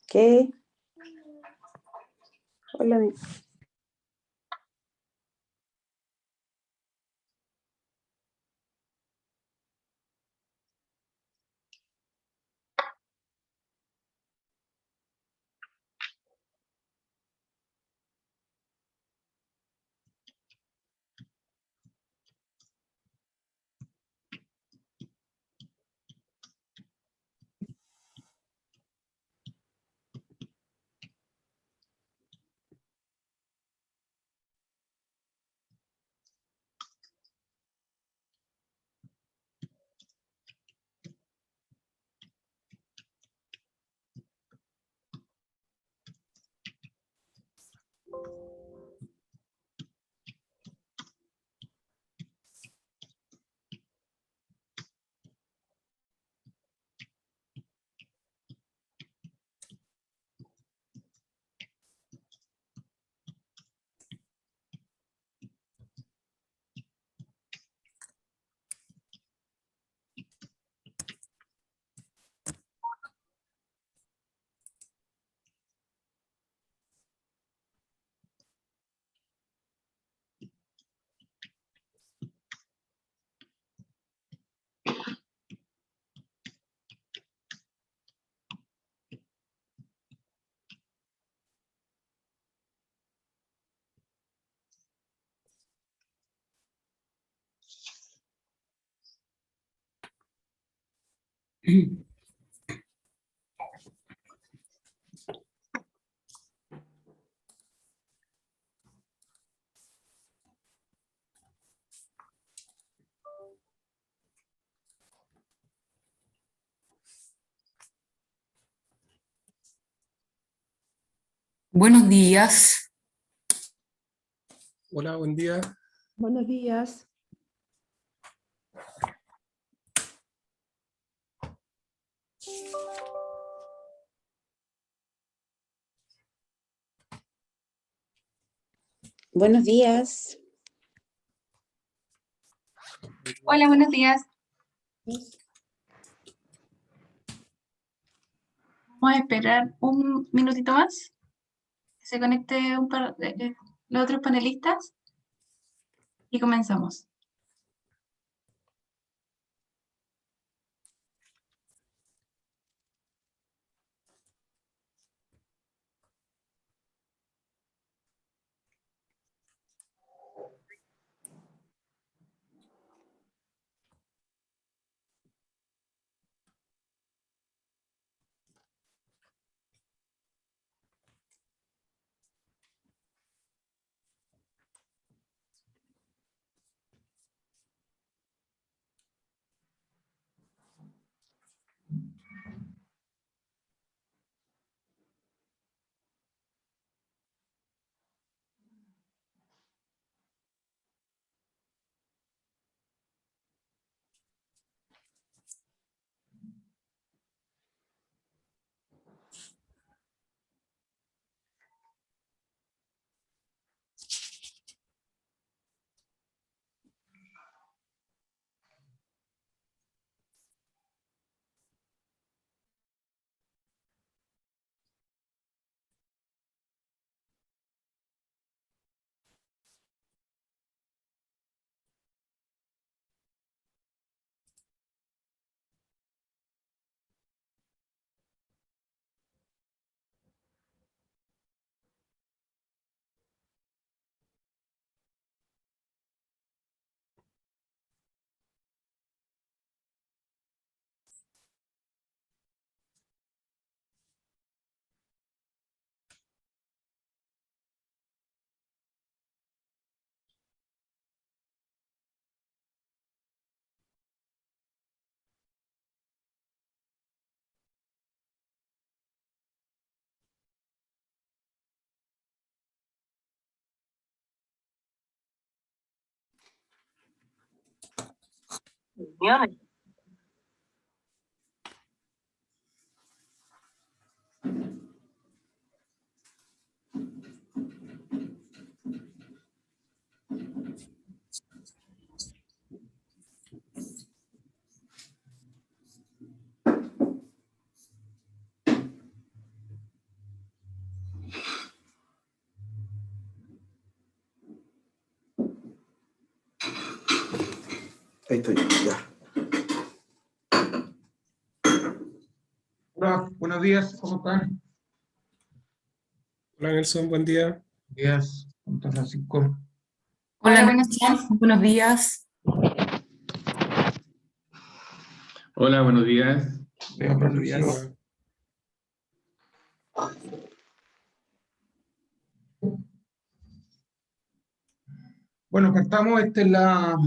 ¿Qué? Hola, Buenos días. Hola, buen día. buenos días. Buenos días. Hola, buenos días. Vamos a esperar un minutito más que se conecte los otros panelistas y comenzamos. Ahí estoy, ya. Hola, buenos días, ¿cómo están? Hola Nelson, buen día. Buenos días, ¿cómo está Francisco? Hola, Hola, buenos Nelson. días. Buenos días. Hola, buenos días. Veo Buenos Patricio. días. Bueno, partamos, esta es la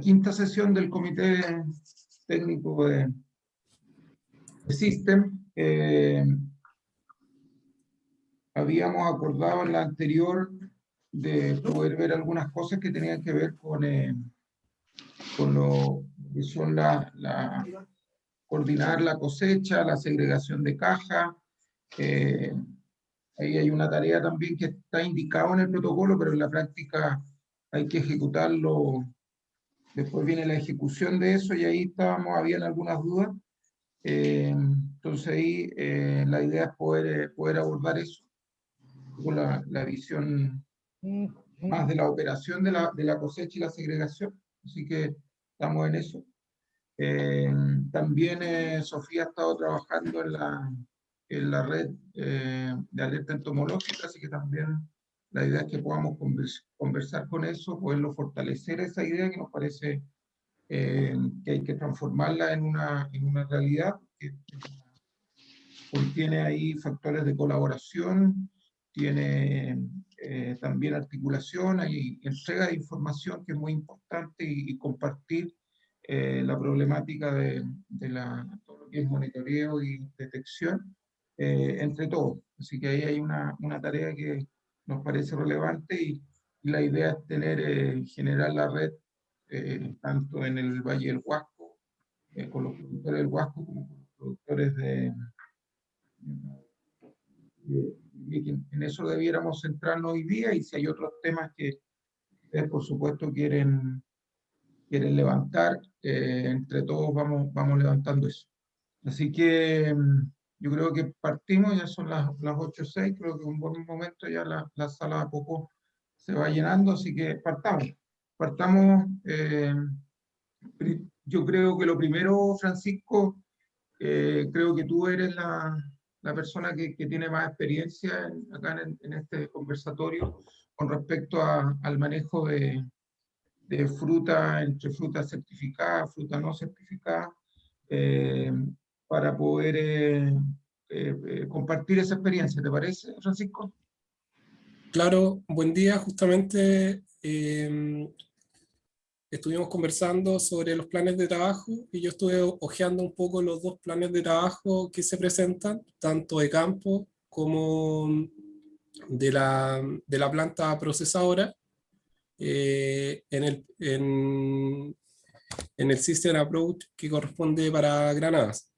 quinta sesión del Comité Técnico de System. Habíamos acordado en la anterior de poder ver algunas cosas que tenían que ver con lo que son coordinar la cosecha, la segregación de caja. Ahí hay una tarea también que está indicada en el protocolo, pero en la práctica hay que ejecutarlo. Después viene la ejecución de eso y ahí habían algunas dudas. Entonces ahí la idea es poder abordar eso con la visión más de la operación de la cosecha y la segregación. Así que estamos en eso. También Sofía ha estado trabajando en la red de alerta entomológica, así que también la idea es que podamos conversar con eso, poderlo fortalecer esa idea que nos parece que hay que transformarla en una realidad que contiene ahí factores de colaboración, tiene también articulación, hay entrega de información que es muy importante y compartir la problemática de todo lo que es monitoreo y detección entre todos. Así que ahí hay una tarea que nos parece relevante y la idea es generar la red tanto en el Valle del Huasco, con los productores del Huasco como con los productores y que en eso debiéramos centrarnos hoy día, y si hay otros temas que ustedes por supuesto quieren levantar, entre todos vamos levantando eso. Así que yo creo que partimos, ya son las 8:06, creo que es un buen momento, ya la sala a poco se va llenando, así que partamos. Yo creo que lo primero, Francisco, creo que tú eres la persona que tiene más experiencia acá en este conversatorio con respecto al manejo de fruta, entre fruta certificada, fruta no certificada, eh, para poder compartir esa experiencia. ¿Te parece, Francisco? Claro, buen día. Justamente estuvimos conversando sobre los planes de trabajo y yo estuve hojeando un poco los dos planes de trabajo que se presentan, tanto de campo como de la planta procesadora, en el System Approach que corresponde para Granadas.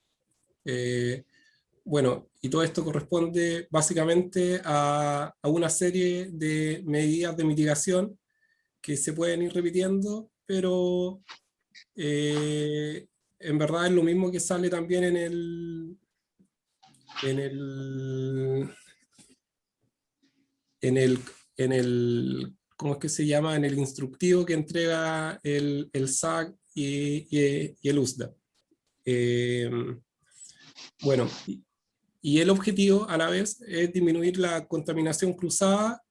Bueno, y todo esto corresponde básicamente a una serie de medidas de mitigación que se pueden ir repitiendo, pero en verdad es lo mismo que sale también en el ¿cómo es que se llama? En el instructivo que entrega el SAC y el USDA. Bueno, y el objetivo a la vez es disminuir la contaminación cruzada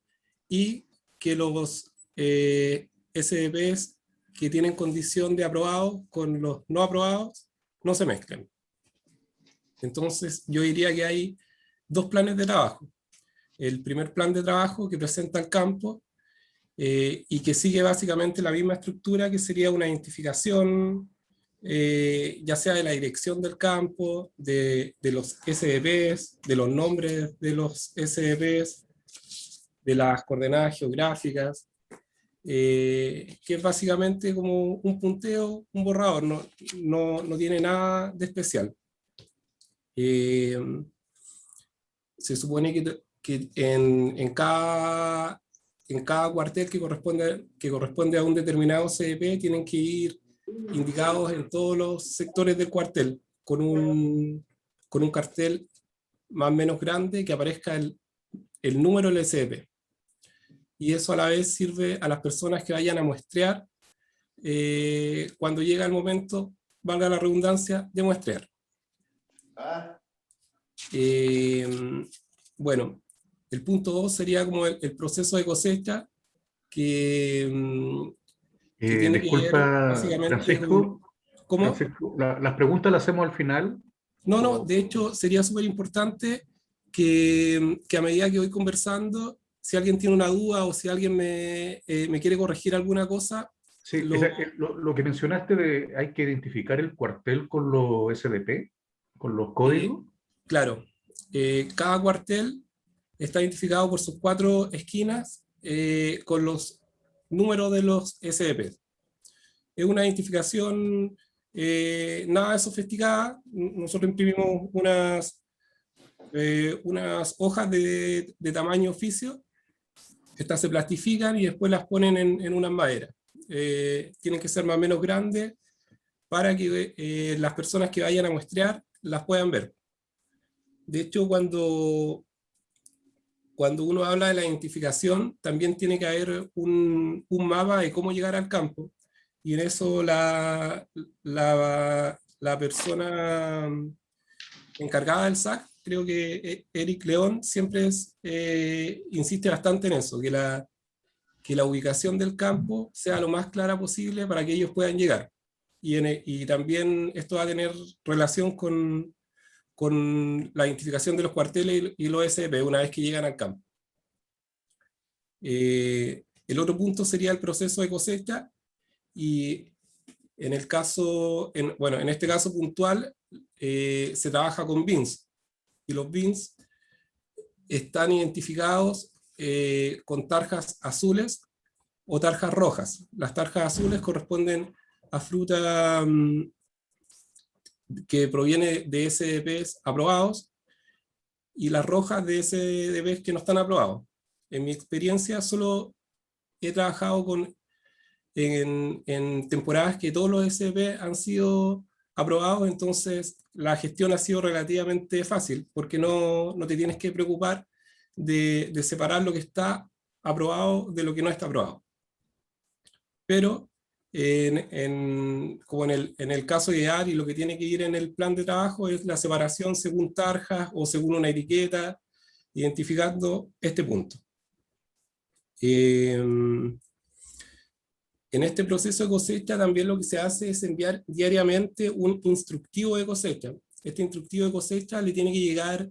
y que los SDPs que tienen condición de aprobado con los no aprobados no se mezclen. Entonces yo diría que hay dos planes de trabajo. El primer plan de trabajo que presenta el campo y que sigue básicamente la misma estructura, que sería una identificación ya sea de la dirección del campo, de los SDPs, de los nombres de los SDPs, de las coordenadas geográficas, que es básicamente como un punteo, un borrador, no tiene nada de especial. Se supone que en cada cuartel que corresponde a un determinado CDP tienen que ir indicados en todos los sectores del cuartel con un cartel más o menos grande que aparezca el número del SDP. y eso a la vez sirve a las personas que vayan a muestrear cuando llega el momento, valga la redundancia, de muestrear. Bueno, el punto 2 sería como el proceso de cosecha que tiene que ver Disculpa, básicamente Francisco. ¿Cómo? Francisco, las preguntas las hacemos al final. No, de hecho sería súper importante que a medida que voy conversando, si alguien tiene una duda o si alguien me quiere corregir alguna cosa. Sí, lo que mencionaste de hay que identificar el cuartel con los SDP, con los códigos. Claro, cada cuartel está identificado por sus 4 esquinas con los números de los SDP. Es una identificación nada sofisticada. Nosotros imprimimos unas hojas de tamaño oficio. Estas se plastifican y después las ponen en unas maderas. Tienen que ser más o menos grandes para que las personas que vayan a muestrear las puedan ver. De hecho, cuando uno habla de la identificación, también tiene que haber un mapa de cómo llegar al campo. Y en eso la persona encargada del SAC, creo que Eric León, siempre insiste bastante en eso, que la ubicación del campo sea lo más clara posible para que ellos puedan llegar. Y también esto va a tener relación con la identificación de los cuarteles y los SP una vez que llegan al campo. El otro punto sería el proceso de cosecha, y en este caso puntual, se trabaja con bins, y los bins están identificados con tarjas azules o tarjas rojas. Las tarjas azules corresponden a fruta que proviene de SDPs aprobados, y las rojas de SDPs que no están aprobados. En mi experiencia solo he trabajado en temporadas que todos los SDP han sido aprobados, entonces la gestión ha sido relativamente fácil, porque no te tienes que preocupar de separar lo que está aprobado de lo que no está aprobado. Pero como en el caso ideal, y lo que tiene que ir en el plan de trabajo, es la separación según tarjas o según una etiqueta, identificando este punto. En este proceso de cosecha también lo que se hace es enviar diariamente un instructivo de cosecha. Este instructivo de cosecha le tiene que llegar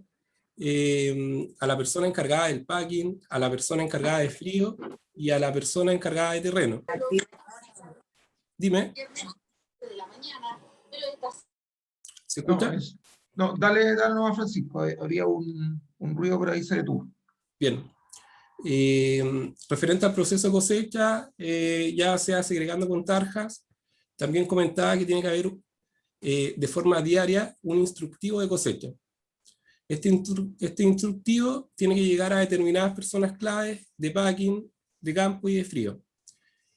a la persona encargada del packing, a la persona encargada de frío y a la persona encargada de terreno. Dime. ¿Se escucha? No, dale nomás, Francisco. Había un ruido por ahí, se detuvo. Bien. Referente al proceso de cosecha, ya sea segregando con tarjas, también comentaba que tiene que haber de forma diaria un instructivo de cosecha. Este instructivo tiene que llegar a determinadas personas claves de packing, de campo y de frío.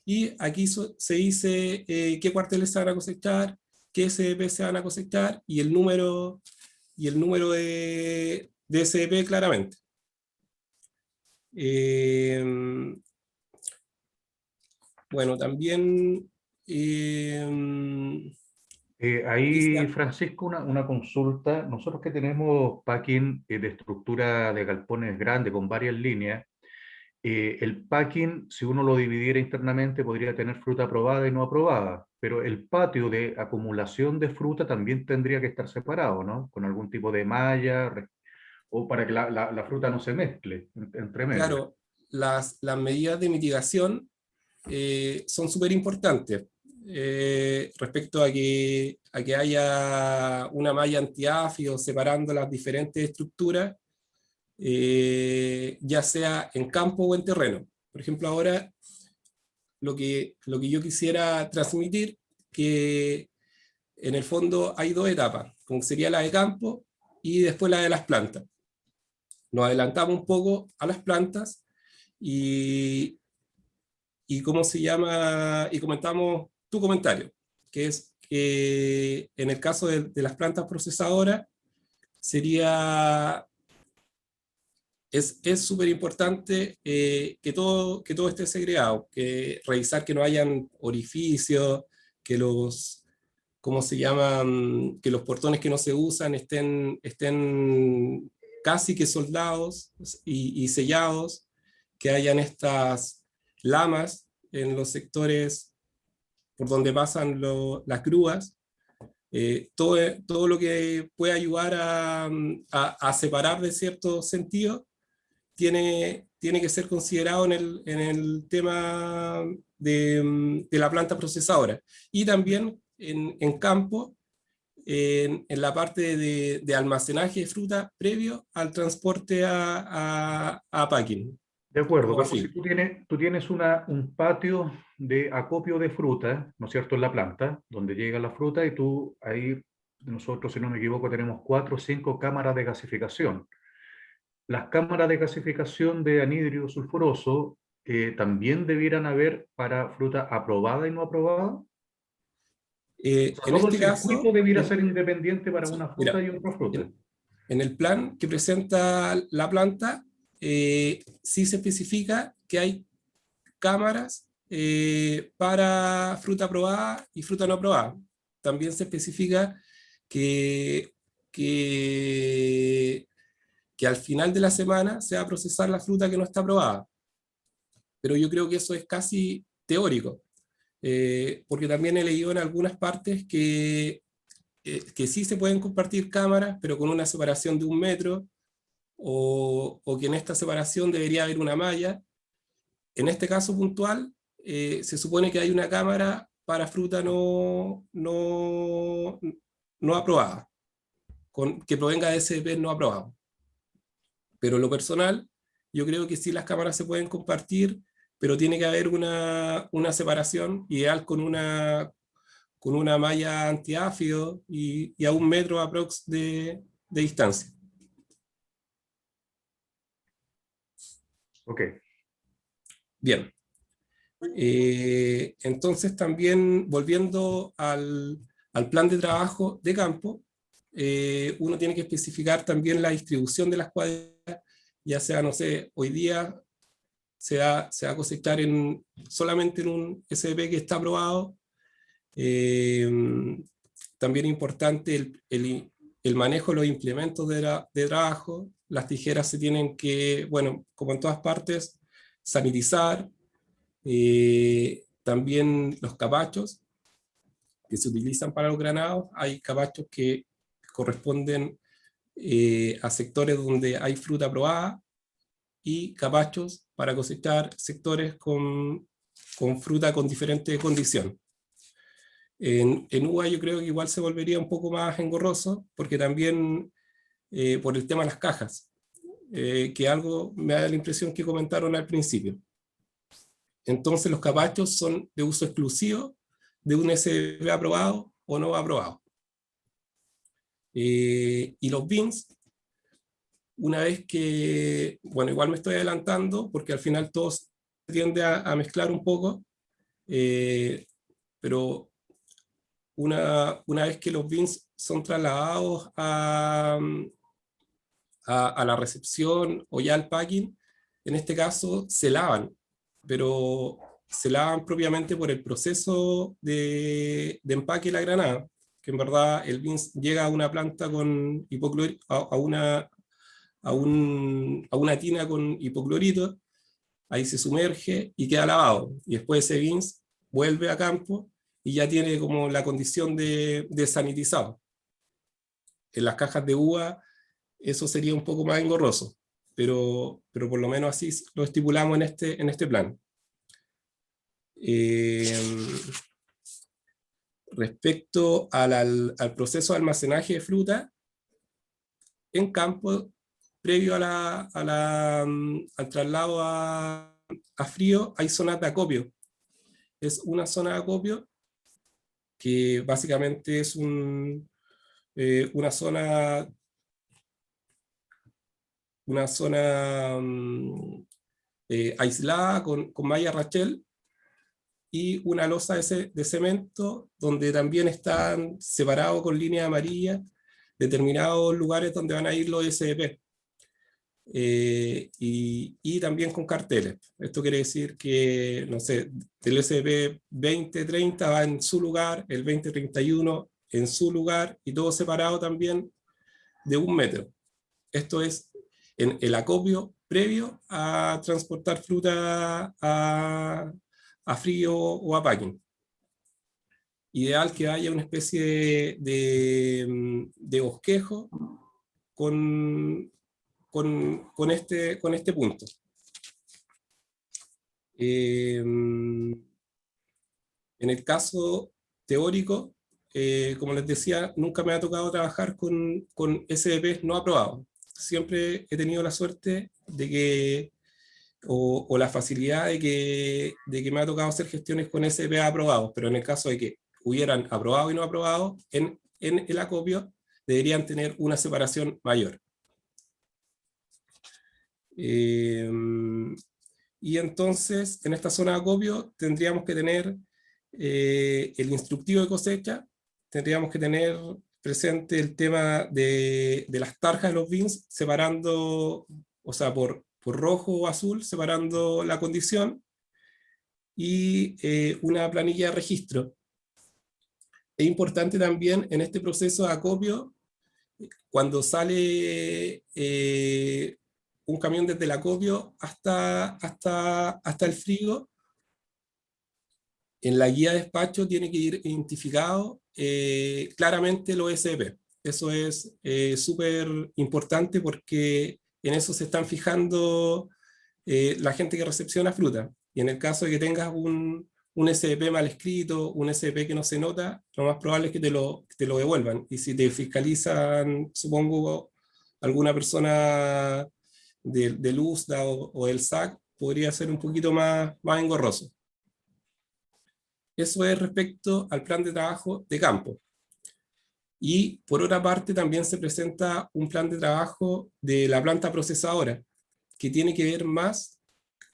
Y aquí se dice qué cuarteles se van a cosechar, qué SDP se van a cosechar y el número de SDP claramente. Bueno, también Ahí, Francisco, una consulta. Nosotros que tenemos packing de estructura de galpones grande con varias líneas, el packing, si uno lo dividiera internamente, podría tener fruta aprobada y no aprobada, pero el patio de acumulación de fruta también tendría que estar separado, ¿no? Con algún tipo de malla, o para que la fruta no se mezcle entre medio. Claro, las medidas de mitigación son súper importantes respecto a que haya una malla antiáfido separando las diferentes estructuras, ya sea en campo o en terreno. Por ejemplo, ahora lo que yo quisiera transmitir, que en el fondo hay 2 etapas, como sería la de campo y después la de las plantas. Nos adelantamos un poco a las plantas y ¿cómo se llama? Y comentamos tu comentario, que es que en el caso de las plantas procesadoras sería es súper importante que todo esté segregado, que revisar que no hayan orificios, que los, ¿cómo se llaman? Que los portones que no se usan estén casi que soldados y sellados, que hayan estas lamas en los sectores por donde pasan las grúas. Todo lo que puede ayudar a separar de cierto sentido tiene que ser considerado en el tema de la planta procesadora. Y también en campo, en la parte de almacenaje de fruta previo al transporte a packing. De acuerdo, Como pero así. si tú tienes un patio de acopio de fruta, ¿no es cierto?, en la planta, donde llega la fruta y tú ahí, nosotros, si no me equivoco, tenemos 4 o 5 cámaras de gasificación. Las cámaras de gasificación de anhídrido sulfuroso también debieran haber para fruta aprobada y no aprobada. O sea, En todo el este caso, circuito debiera ser independiente para una fruta mira, y otra fruta. en el plan que presenta la planta, sí se especifica que hay cámaras para fruta aprobada y fruta no aprobada. También se especifica que, que, que al final de la semana se va a procesar la fruta que no está aprobada. Pero yo creo que eso es casi teórico, porque también he leído en algunas partes que sí se pueden compartir cámaras, pero con una separación de 1 metro, o que en esta separación debería haber una malla. En este caso puntual, se supone que hay una cámara para fruta no aprobada, que provenga de SDP no aprobado. Pero en lo personal, yo creo que sí las cámaras se pueden compartir, pero tiene que haber una separación ideal con una malla antiáfido y a 1 metro aprox de distancia. Ok. Bien. Entonces también volviendo al plan de trabajo de campo, uno tiene que especificar también la distribución de las cuadrillas, ya sea, no sé, hoy día se va a cosechar solamente en un SDP que está aprobado. También es importante el manejo de los implementos de trabajo. Las tijeras se tienen que, bueno, como en todas partes, sanitizar. También los capachos que se utilizan para los granados. Hay capachos que corresponden a sectores donde hay fruta aprobada y capachos para cosechar sectores con fruta con diferentes condiciones. En uva yo creo que igual se volvería un poco más engorroso, porque también por el tema de las cajas, que algo me da la impresión que comentaron al principio. Entonces los capachos son de uso exclusivo de un SB aprobado o no aprobado. Y los beans, una vez que, bueno, igual me estoy adelantando, porque al final todo se tiende a mezclar un poco, pero una vez que los beans son trasladados a la recepción o ya al packing, en este caso se lavan, pero se lavan propiamente por el proceso de empaque de la granada, que en verdad el beans llega a una planta con hipoclorito, a una tina con hipoclorito, ahí se sumerge y queda lavado, y después ese beans vuelve a campo y ya tiene como la condición de sanitizado. En las cajas de uva eso sería un poco más engorroso, pero por lo menos así lo estipulamos en este plan. Respecto al proceso de almacenaje de fruta, en campo, previo al traslado a frío, hay zonas de acopio. Es una zona de acopio que básicamente es una zona aislada con malla Rachel y una losa de cemento donde también están separados con líneas amarillas determinados lugares donde van a ir los SDP. y también con carteles. Esto quiere decir que, no sé, el SP 2030 va en su lugar, el 2031 en su lugar, y todo separado también de 1 metro. Esto es en el acopio previo a transportar fruta a frío o a packing. Ideal que haya una especie de bosquejo con este punto. En el caso teórico, como les decía, nunca me ha tocado trabajar con SDPs no aprobados. Siempre he tenido la suerte de que, o la facilidad de que me ha tocado hacer gestiones con SDP aprobados, pero en el caso de que hubieran aprobado y no aprobado, en el acopio deberían tener una separación mayor. Y entonces, en esta zona de acopio, tendríamos que tener el instructivo de cosecha, tendríamos que tener presente el tema de las tarjas de los bins, separando, o sea, por rojo o azul, separando la condición, y una planilla de registro. Es importante también en este proceso de acopio, cuando sale un camión desde el acopio hasta el frigo, en la guía de despacho tiene que ir identificado claramente los SP. Eso es súper importante porque en eso se están fijando la gente que recepciona fruta. Y en el caso de que tengas un SP mal escrito, un SP que no se nota, lo más probable es que te lo devuelvan. Y si te fiscalizan, supongo, alguna persona del USDA o del SAC, podría ser un poquito más engorroso. Eso es respecto al plan de trabajo de campo. Y por otra parte también se presenta un plan de trabajo de la planta procesadora, que tiene que ver más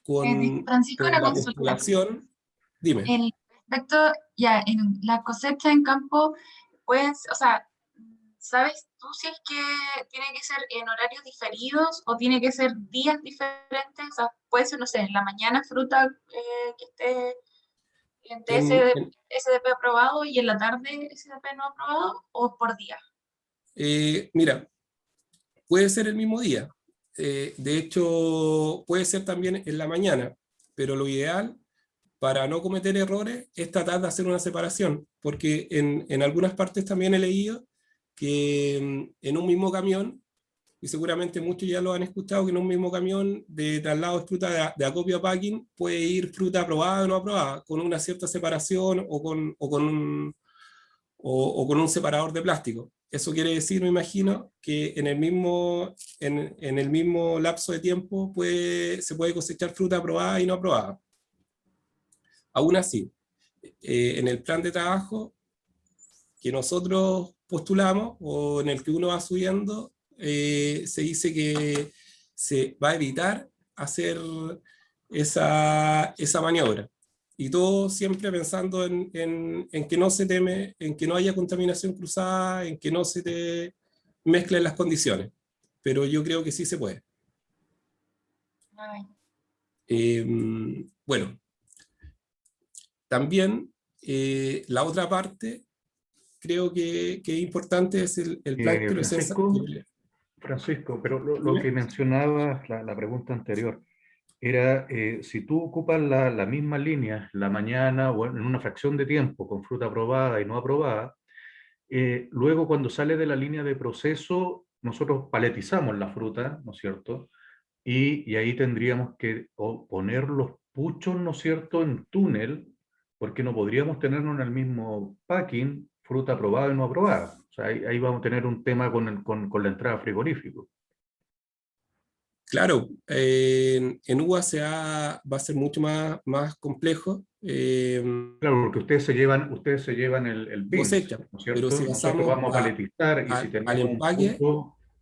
con Francisco, una la consulta. postulación. Dime. Respecto, ya, en la cosecha en campo, pues, o sea, ¿sabes tú si es que tiene que ser en horarios diferidos o tiene que ser días diferentes? O sea, puede ser, no sé, en la mañana fruta que esté en SDP aprobado y en la tarde SDP no aprobado, o por día. Mira, puede ser el mismo día. De hecho, puede ser también en la mañana, pero lo ideal para no cometer errores es tratar de hacer una separación, porque en algunas partes también he leído que en un mismo camión, y seguramente muchos ya lo han escuchado, que en un mismo camión de traslado de fruta de acopio a packing puede ir fruta aprobada o no aprobada, con una cierta separación o con un separador de plástico. Eso quiere decir, me imagino, que en el mismo lapso de tiempo se puede cosechar fruta aprobada y no aprobada. Aún así, en el plan de trabajo que nosotros postulamos o en el que uno va subiendo, se dice que se va a evitar hacer esa maniobra. Y todo siempre pensando en que no se teme, en que no haya contaminación cruzada, en que no se te mezclen las condiciones. Pero yo creo que sí se puede. Bueno, también la otra parte creo que es importante es el plan que Francisco, pero lo que mencionabas, la pregunta anterior, era si tú ocupas la misma línea la mañana o en una fracción de tiempo con fruta aprobada y no aprobada, luego cuando sale de la línea de proceso, nosotros paletizamos la fruta, ¿no es cierto? Y ahí tendríamos que poner los puchos, ¿no es cierto?, en túnel, porque no podríamos tenernos en el mismo packing fruta aprobada y no aprobada. O sea, ahí vamos a tener un tema con la entrada frigorífico. Claro, en UBA va a ser mucho más complejo. Claro, porque ustedes se llevan el bins, cosecha, ¿no es cierto? pero si Nosotros vamos a paletizar y si al tenemos empaque,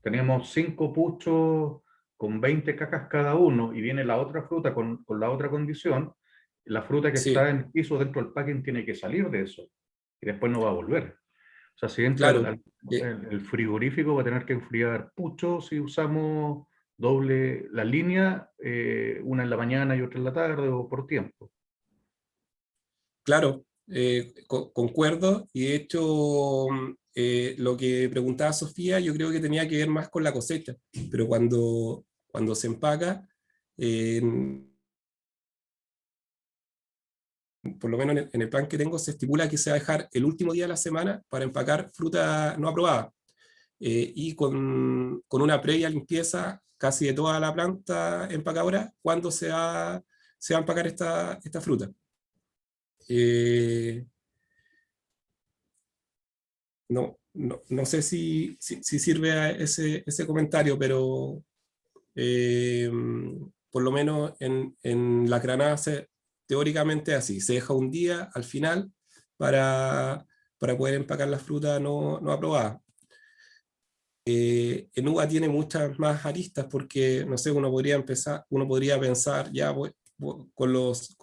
tenemos 5 puchos con 20 cajas cada uno y viene la otra fruta con la otra condición, la fruta que sí, está en el piso dentro del packing tiene que salir de eso y después no va a volver. O sea, si entra claro, el frigorífico va a tener que enfriar puchos si usamos doble la línea, una en la mañana y otra en la tarde, o por tiempo. Claro, concuerdo, y de hecho lo que preguntaba Sofía yo creo que tenía que ver más con la cosecha, pero cuando se empaca, por lo menos en el plan que tengo, se estipula que se va a dejar el último día de la semana para empacar fruta no aprobada, y con una previa limpieza casi de toda la planta empacadora cuando se va a empacar esta fruta. No sé si sirve a ese comentario, pero por lo menos en la granada teóricamente así, se deja un día al final para poder empacar la fruta no aprobada. En uva tiene muchas más aristas porque, no sé, uno podría pensar ya con los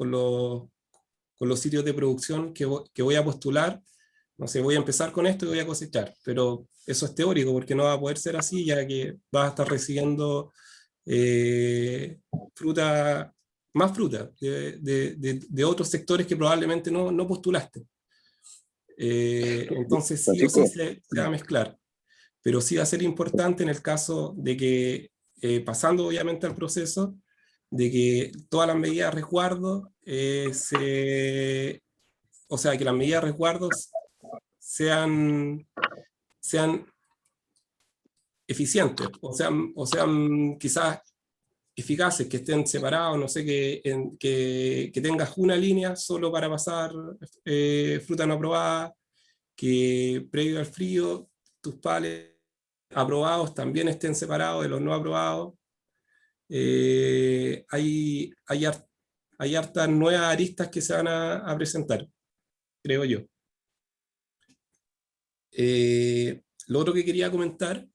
sitios de producción que voy a postular, no sé, voy a empezar con esto y voy a cosechar, pero eso es teórico porque no va a poder ser así, ya que vas a estar recibiendo más fruta de otros sectores que probablemente no postulaste. Entonces sí o sí se va a mezclar, pero sí va a ser importante en el caso de que, pasando obviamente al proceso, de que todas las medidas de resguardo, o sea, que las medidas de resguardo sean eficientes, o sean quizás eficaces, que estén separados, no sé, que tengas una línea solo para pasar fruta no aprobada, que previo al frío tus palets aprobados también estén separados de los no aprobados. Hay hartas nuevas aristas que se van a presentar, creo yo. Lo otro que quería comentar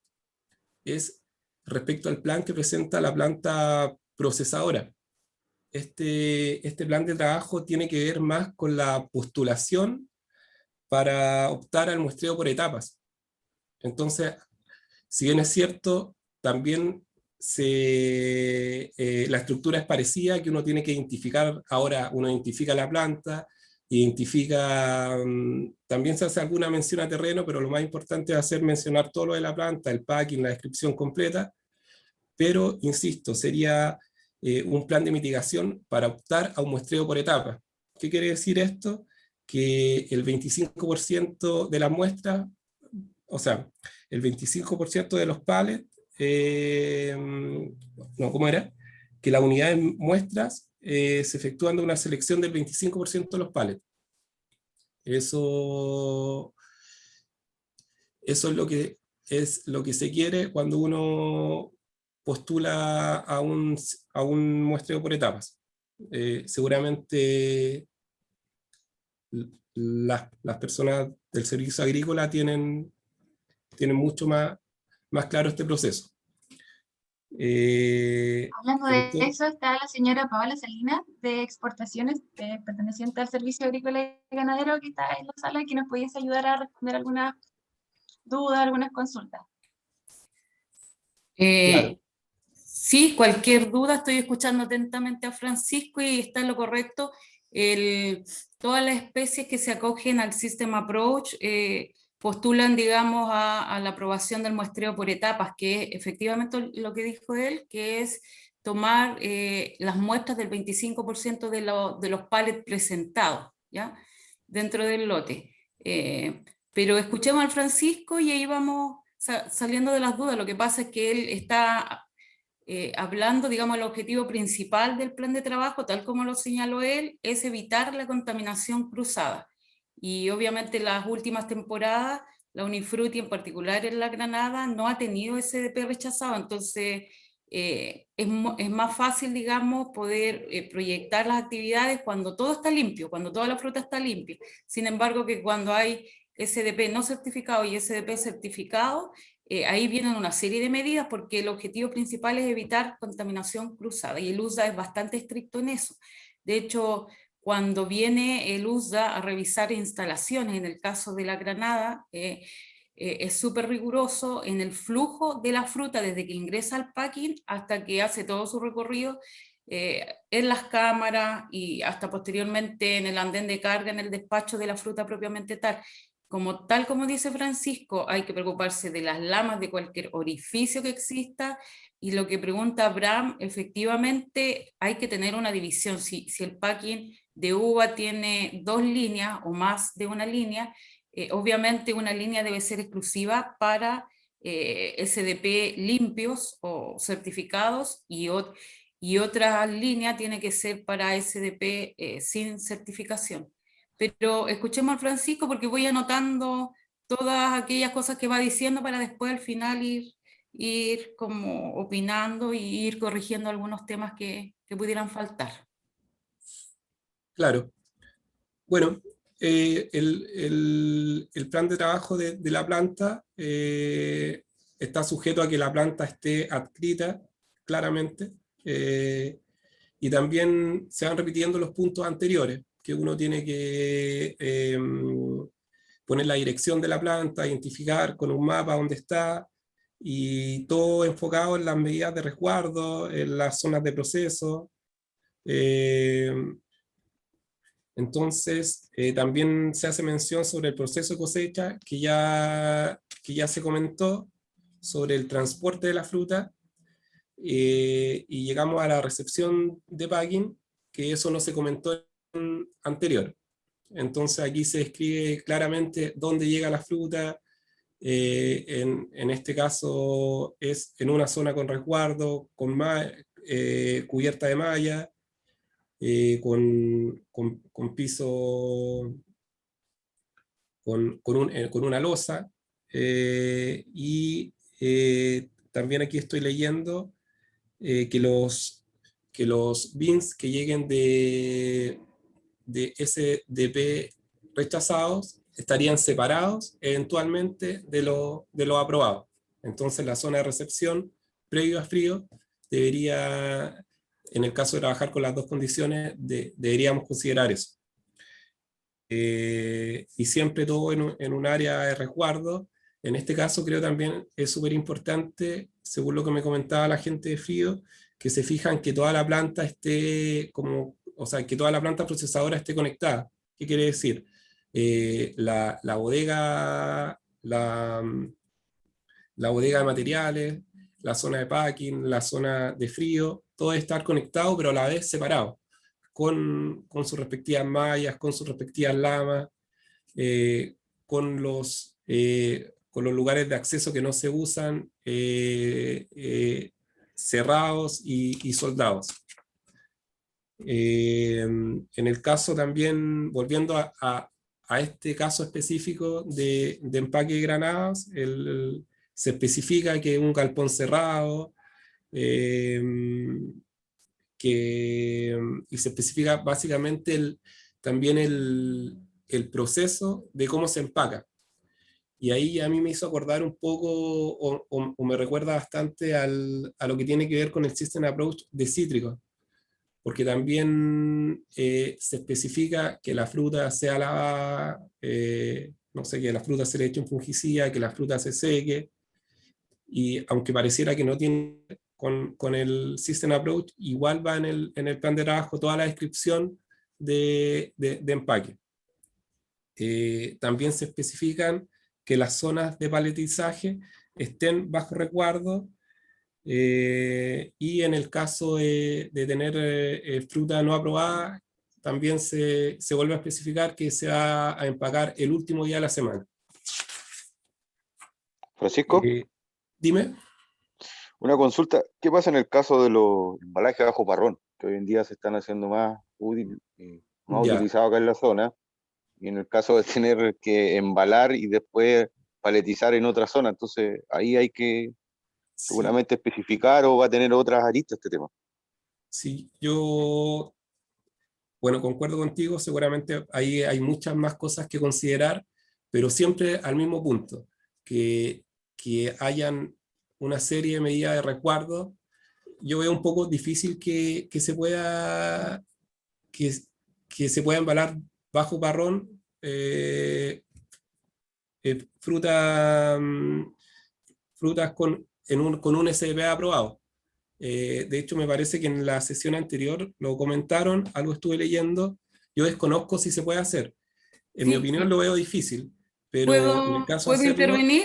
es respecto al plan que presenta la planta procesadora. Este plan de trabajo tiene que ver más con la postulación para optar al muestreo por etapas. Entonces, si bien es cierto, también la estructura es parecida, que uno tiene que identificar, ahora uno identifica la planta, también se hace alguna mención a terreno, pero lo más importante es mencionar todo lo de la planta, el packing, la descripción completa, pero insisto, sería un plan de mitigación para optar a un muestreo por etapa. ¿Qué quiere decir esto? Que el 25% de las muestras, o sea, el 25% de los pallets, no, ¿cómo era? Que las unidades muestras se efectúan de una selección del 25% de los pallets. Eso es lo que se quiere cuando uno postula a un muestreo por etapas. Seguramente las personas del servicio agrícola tienen mucho más claro este proceso. Hablando de eso, está la señora Paola Salinas, de Exportaciones, perteneciente al Servicio Agrícola y Ganadero, que está en la sala y que nos pudiese ayudar a responder algunas dudas, algunas consultas. Claro. Sí, cualquier duda, estoy escuchando atentamente a Francisco y está en lo correcto. Todas las especies que se acogen al System Approach postulan, digamos, a la aprobación del muestreo por etapas, que es efectivamente lo que dijo él, que es tomar las muestras del 25% de los pallets presentados, ¿ya? Dentro del lote. Pero escuchemos al Francisco y ahí vamos saliendo de las dudas. Lo que pasa es que él está hablando, digamos, el objetivo principal del plan de trabajo, tal como lo señaló él, es evitar la contaminación cruzada. Y obviamente las últimas temporadas, la Unifruti en particular en la Granada, no ha tenido SDP rechazado, entonces es más fácil, digamos, poder proyectar las actividades cuando todo está limpio, cuando toda la fruta está limpia. Sin embargo, que cuando hay SDP no certificado y SDP certificado, ahí vienen una serie de medidas porque el objetivo principal es evitar contaminación cruzada y el USDA es bastante estricto en eso. De hecho, cuando viene el USDA a revisar instalaciones, en el caso de la Granada, es súper riguroso en el flujo de la fruta desde que ingresa al packing hasta que hace todo su recorrido en las cámaras y hasta posteriormente en el andén de carga, en el despacho de la fruta propiamente tal. Tal como dice Francisco, hay que preocuparse de las lamas, de cualquier orificio que exista, y lo que pregunta Abraham, efectivamente hay que tener una división. Si el packing de uva tiene 2 líneas o más de una línea, obviamente una línea debe ser exclusiva para SDP limpios o certificados, y otra línea tiene que ser para SDP sin certificación. Pero escuchemos a Francisco porque voy anotando todas aquellas cosas que va diciendo para después al final ir como opinando y ir corrigiendo algunos temas que pudieran faltar. Claro. Bueno, el plan de trabajo de la planta está sujeto a que la planta esté adscrita claramente, y también se van repitiendo los puntos anteriores, que uno tiene que poner la dirección de la planta, identificar con un mapa dónde está, y todo enfocado en las medidas de resguardo, en las zonas de proceso. Entonces, también se hace mención sobre el proceso de cosecha, que ya se comentó, sobre el transporte de la fruta, y llegamos a la recepción de packing, que eso no se comentó anterior. Entonces aquí se describe claramente dónde llega la fruta. En este caso es en una zona con resguardo, cubierta de malla, con piso, con una losa, y también aquí estoy leyendo que los bins que lleguen de SDP rechazados estarían separados eventualmente de lo aprobado. Entonces la zona de recepción previo a frío debería, en el caso de trabajar con las 2 condiciones, deberíamos considerar eso. Y siempre todo en un área de resguardo. En este caso creo también es súper importante, según lo que me comentaba la gente de frío, que se fijan que toda la planta esté que toda la planta procesadora esté conectada. ¿Qué quiere decir? La bodega, la bodega de materiales, la zona de packing, la zona de frío, todo debe estar conectado, pero a la vez separado, con sus respectivas mallas, con sus respectivas lamas, con los lugares de acceso que no se usan, cerrados y soldados. En el caso también, volviendo a este caso específico de empaque de granadas, se especifica que es un galpón cerrado, y se especifica básicamente también el proceso de cómo se empaca. Y ahí a mí me hizo acordar un poco, o me recuerda bastante a lo que tiene que ver con el System Approach de cítricos, porque también se especifica que la fruta sea lavada, no sé, que la fruta se le eche un fungicida, que la fruta se seque, y aunque pareciera que no tiene con el System Approach, igual va en el plan de trabajo toda la descripción de empaque. También se especifican que las zonas de paletizaje estén bajo resguardo, y en el caso de tener fruta no aprobada, también se vuelve a especificar que se va a empacar el último día de la semana. Francisco, Dime. una consulta. ¿Qué pasa en el caso de los embalajes bajo parrón, que hoy en día se están haciendo más utilizados acá en la zona? Y en el caso de tener que embalar y después paletizar en otra zona, entonces ahí hay que seguramente especificar, o va a tener otras aristas este tema. Sí, yo, bueno, concuerdo contigo, seguramente ahí hay muchas más cosas que considerar, pero siempre al mismo punto, que hayan una serie de medidas de resguardo. Yo veo un poco difícil que se pueda embalar bajo parrón frutas con un SDP aprobado. De hecho, me parece que en la sesión anterior lo comentaron, algo estuve leyendo, yo desconozco si se puede hacer. En mi opinión lo veo difícil, pero en el caso de ¿Puedo hacerlo, intervenir?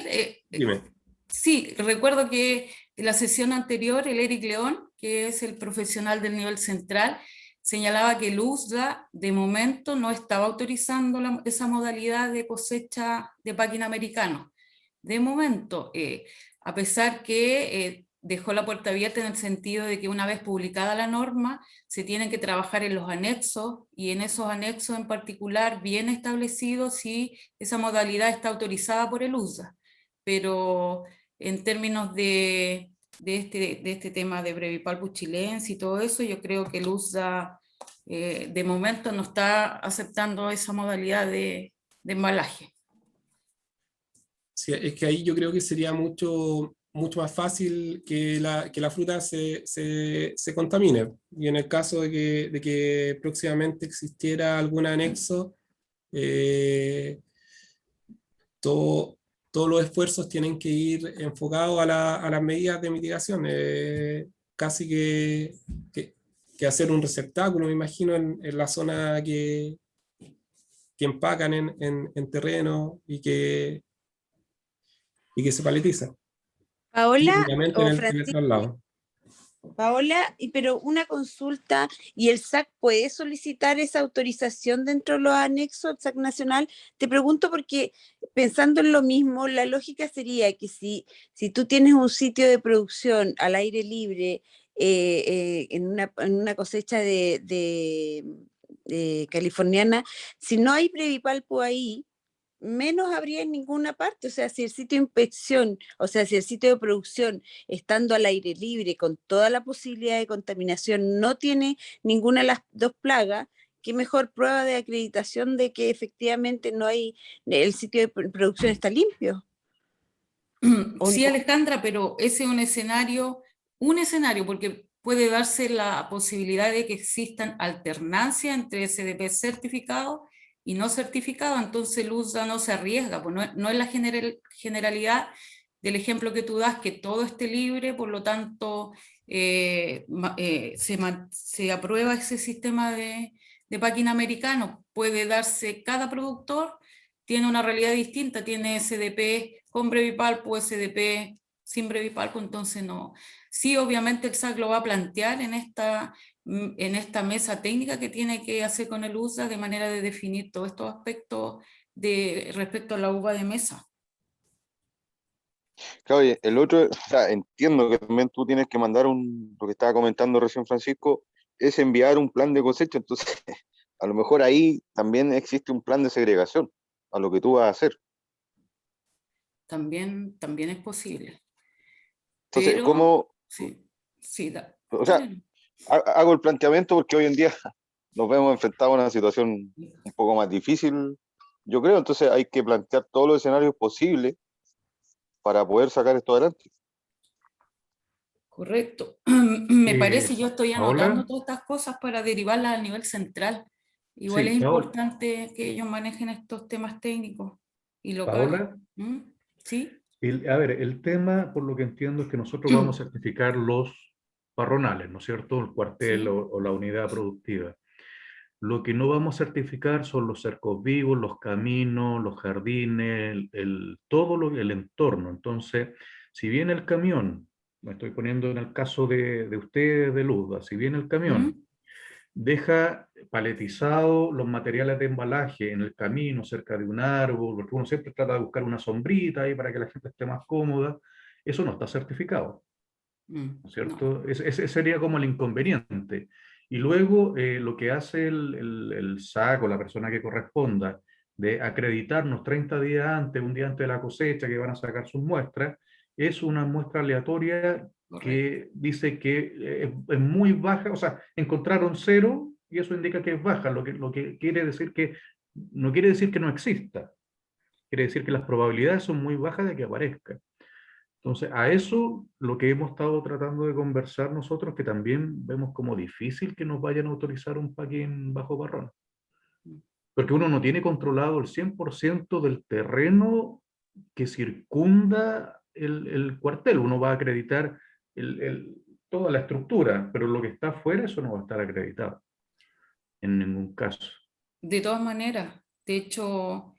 dime. Sí, recuerdo que en la sesión anterior el Eric León, que es el profesional del nivel central, señalaba que el USDA de momento no estaba autorizando esa modalidad de cosecha de packing americano. De momento, a pesar que dejó la puerta abierta en el sentido de que una vez publicada la norma, se tienen que trabajar en los anexos, y en esos anexos en particular bien establecido si esa modalidad está autorizada por el USDA. Pero en términos de este tema de Brevipalpus chilensis y todo eso, yo creo que el USDA de momento no está aceptando esa modalidad de embalaje. Sí, es que ahí yo creo que sería mucho más fácil que la fruta se contamine. Y en el caso de que próximamente existiera algún anexo, todos los esfuerzos tienen que ir enfocados a las medidas de mitigación. Casi que hacer un receptáculo, me imagino, en la zona que empacan en terreno y que se paletiza. Paola Únicamente o en el Francisco. traslado. Paola, pero una consulta, ¿y el SAC puede solicitar esa autorización dentro de los anexos del SAC nacional? Te pregunto porque pensando en lo mismo, la lógica sería que si tú tienes un sitio de producción al aire libre en una cosecha de californiana, si no hay Brevipalpo ahí, menos habría en ninguna parte. O sea, si el sitio de inspección, o sea, si el sitio de producción, estando al aire libre, con toda la posibilidad de contaminación, no tiene ninguna de las dos plagas, qué mejor prueba de acreditación de que efectivamente no hay, el sitio de producción está limpio. Sí, Alejandra, pero ese es un escenario, porque puede darse la posibilidad de que existan alternancias entre SDP certificado y no certificado, entonces el USDA no se arriesga, pues no es la generalidad del ejemplo que tú das, que todo esté libre, por lo tanto se aprueba ese sistema de packing americano. Puede darse, cada productor tiene una realidad distinta, tiene SDP con Brevipalpo, SDP sin Brevipalpo, entonces no. Sí, obviamente el SAC lo va a plantear en esta mesa técnica que tiene que hacer con el USDA de manera de definir todos estos aspectos respecto a la uva de mesa. Claro, y el otro, o sea, entiendo que también tú tienes que mandar lo que estaba comentando recién Francisco, es enviar un plan de cosecha, entonces a lo mejor ahí también existe un plan de segregación a lo que tú vas a hacer. También es posible. Entonces, Pero, ¿cómo? sí, O sea, hago el planteamiento porque hoy en día nos vemos enfrentados a una situación un poco más difícil, yo creo, entonces hay que plantear todos los escenarios posibles para poder sacar esto adelante. Correcto. Me parece, yo estoy Paola, anotando todas estas cosas para derivarlas al nivel central. Igual sí, es Paola, importante que ellos manejen estos temas técnicos y locales. Paola, ¿Sí? a ver, el tema, por lo que entiendo, es que nosotros vamos a certificar los parronales, ¿no es cierto? El cuartel Sí. o la unidad productiva. Lo que no vamos a certificar son los cercos vivos, los caminos, los jardines, todo el entorno. Entonces, si viene el camión, me estoy poniendo en el caso de ustedes de Luzda, si viene el camión, deja paletizado los materiales de embalaje en el camino, cerca de un árbol, porque uno siempre trata de buscar una sombrita ahí para que la gente esté más cómoda, eso no está certificado, ¿no es cierto? No. Ese sería como el inconveniente. Y luego lo que hace el SAC o la persona que corresponda de acreditarnos 30 días antes, un día antes de la cosecha, que van a sacar sus muestras, es una muestra aleatoria que dice que es muy baja, o sea, encontraron 0 y eso indica que es baja, lo que quiere decir que no quiere decir que no exista, quiere decir que las probabilidades son muy bajas de que aparezca. Entonces, a eso lo que hemos estado tratando de conversar nosotros, que también vemos como difícil que nos vayan a autorizar un packing bajo parrón. Porque uno no tiene controlado el 100% del terreno que circunda el cuartel. Uno va a acreditar toda la estructura, pero lo que está afuera, eso no va a estar acreditado en ningún caso. De todas maneras, de hecho,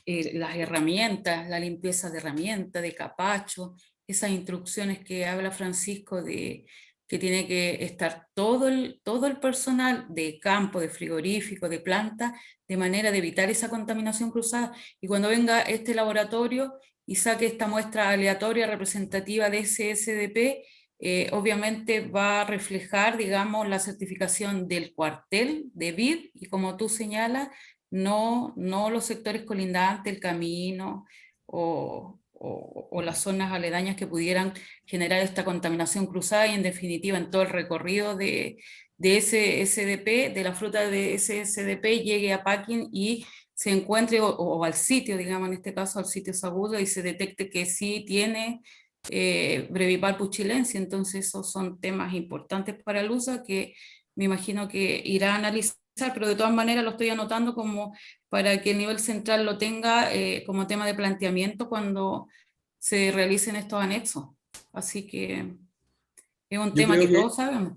las herramientas, la limpieza de herramientas, de capacho, esas instrucciones que habla Francisco de que tiene que estar todo el personal de campo, de frigorífico, de planta, de manera de evitar esa contaminación cruzada. Y cuando venga este laboratorio y saque esta muestra aleatoria representativa de ese SDP, obviamente va a reflejar, digamos, la certificación del cuartel de BID, y como tú señalas, no los sectores colindantes, el camino o las zonas aledañas que pudieran generar esta contaminación cruzada, y en definitiva en todo el recorrido de ese SDP, de la fruta de ese SDP, llegue a packing y se encuentre, o al sitio, digamos en este caso al sitio Sagudo, y se detecte que sí tiene Brevipal puchilense. Entonces esos son temas importantes para el USA que me imagino que irá a analizar, pero de todas maneras lo estoy anotando como para que el nivel central lo tenga como tema de planteamiento cuando se realicen estos anexos. Así que es un tema que todos sabemos.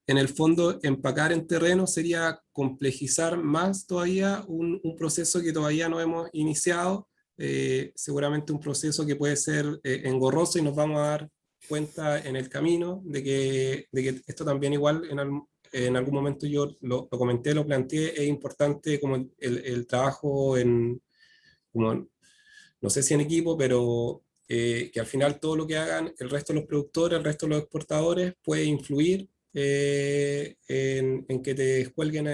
En el fondo, empacar en terreno sería complejizar más todavía un proceso que todavía no hemos iniciado, seguramente un proceso que puede ser engorroso, y nos vamos a dar cuenta en el camino de que esto también igual en algún momento yo lo comenté, lo planteé, es importante como el trabajo como, no sé si en equipo, pero que al final todo lo que hagan el resto de los productores, el resto de los exportadores puede influir en que te descuelguen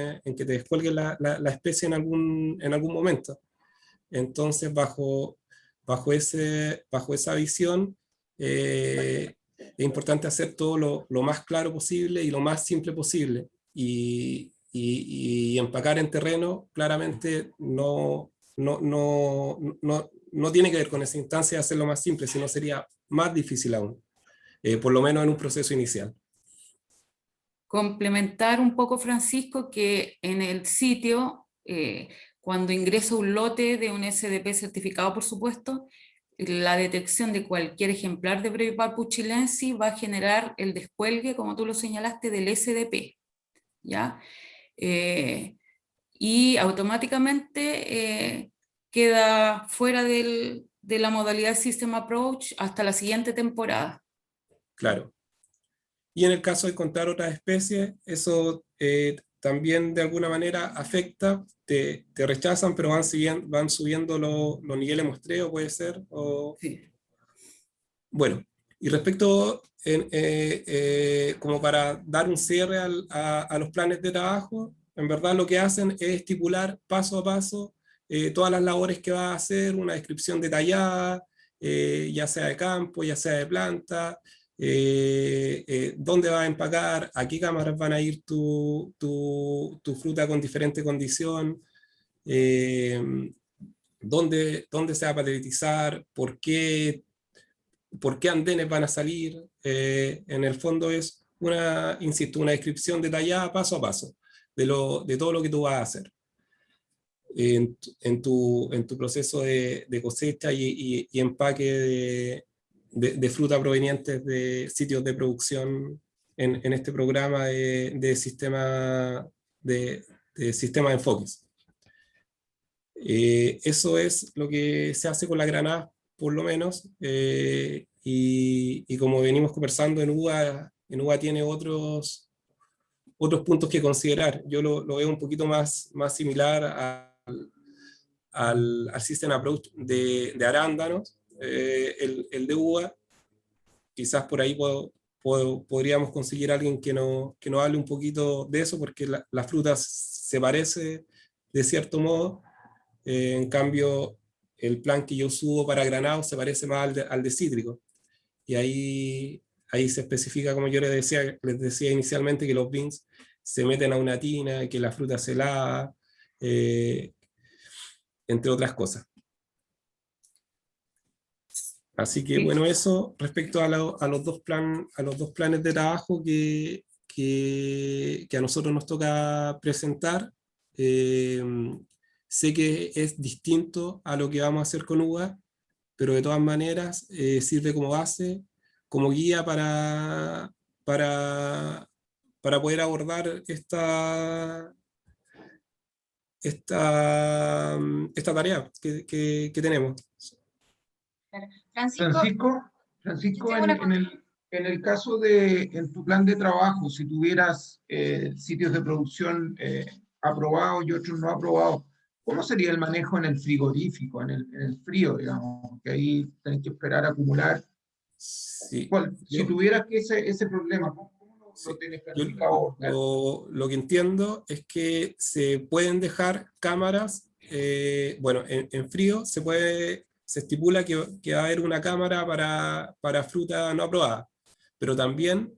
la especie en algún momento. Entonces, bajo esa visión, es importante hacer todo lo más claro posible y lo más simple posible. Y empacar en terreno claramente no tiene que ver con esa instancia de hacerlo más simple, sino sería más difícil aún, por lo menos en un proceso inicial. Complementar un poco, Francisco, que en el sitio, cuando ingresa un lote de un SDP certificado, por supuesto, la detección de cualquier ejemplar de Brevipal puchilensis va a generar el descuelgue, como tú lo señalaste, del SDP, ¿ya? Y automáticamente queda fuera de la modalidad System Approach hasta la siguiente temporada. Claro. Y en el caso de contar otras especies, eso también de alguna manera afecta, te rechazan, pero van subiendo los niveles de muestreo, puede ser. Sí. Bueno, y respecto, como para dar un cierre a los planes de trabajo, en verdad lo que hacen es estipular paso a paso todas las labores que va a hacer, una descripción detallada, ya sea de campo, ya sea de planta, dónde va a empacar, a qué cámaras van a ir tu fruta con diferente condición, dónde se va a paletizar, por qué andenes van a salir. En el fondo es insisto, una descripción detallada paso a paso de todo lo que tú vas a hacer en tu proceso de cosecha y empaque de fruta provenientes de sitios de producción en este programa de sistema de enfoques. Eso es lo que se hace con la granada, por lo menos, y como venimos conversando, en UBA tiene otros puntos que considerar. Yo lo veo un poquito más similar al System Approach de arándanos, el de UBA. Quizás por ahí podríamos conseguir a alguien que nos hable un poquito de eso, porque la fruta se parece de cierto modo. En cambio, el plan que yo subo para granado se parece más al de cítrico. Y ahí se especifica, como yo les decía inicialmente, que los beans se meten a una tina, que la fruta se lava, entre otras cosas. Así que bueno, eso respecto a los dos planes de trabajo que a nosotros nos toca presentar. Sé que es distinto a lo que vamos a hacer con UVA, pero de todas maneras sirve como base, como guía para poder abordar esta tarea que tenemos. Francisco, Francisco, tengo una en el caso de, en tu plan de trabajo, si tuvieras sitios de producción aprobados y otros no aprobados, ¿cómo sería el manejo en el frigorífico, en el frío, digamos? Que ahí tenés que esperar a acumular. Sí, Si tuvieras que ese problema, ¿cómo lo tienes planificado? Lo que entiendo es que se pueden dejar cámaras, bueno, en frío se estipula que va a haber una cámara para fruta no aprobada, pero también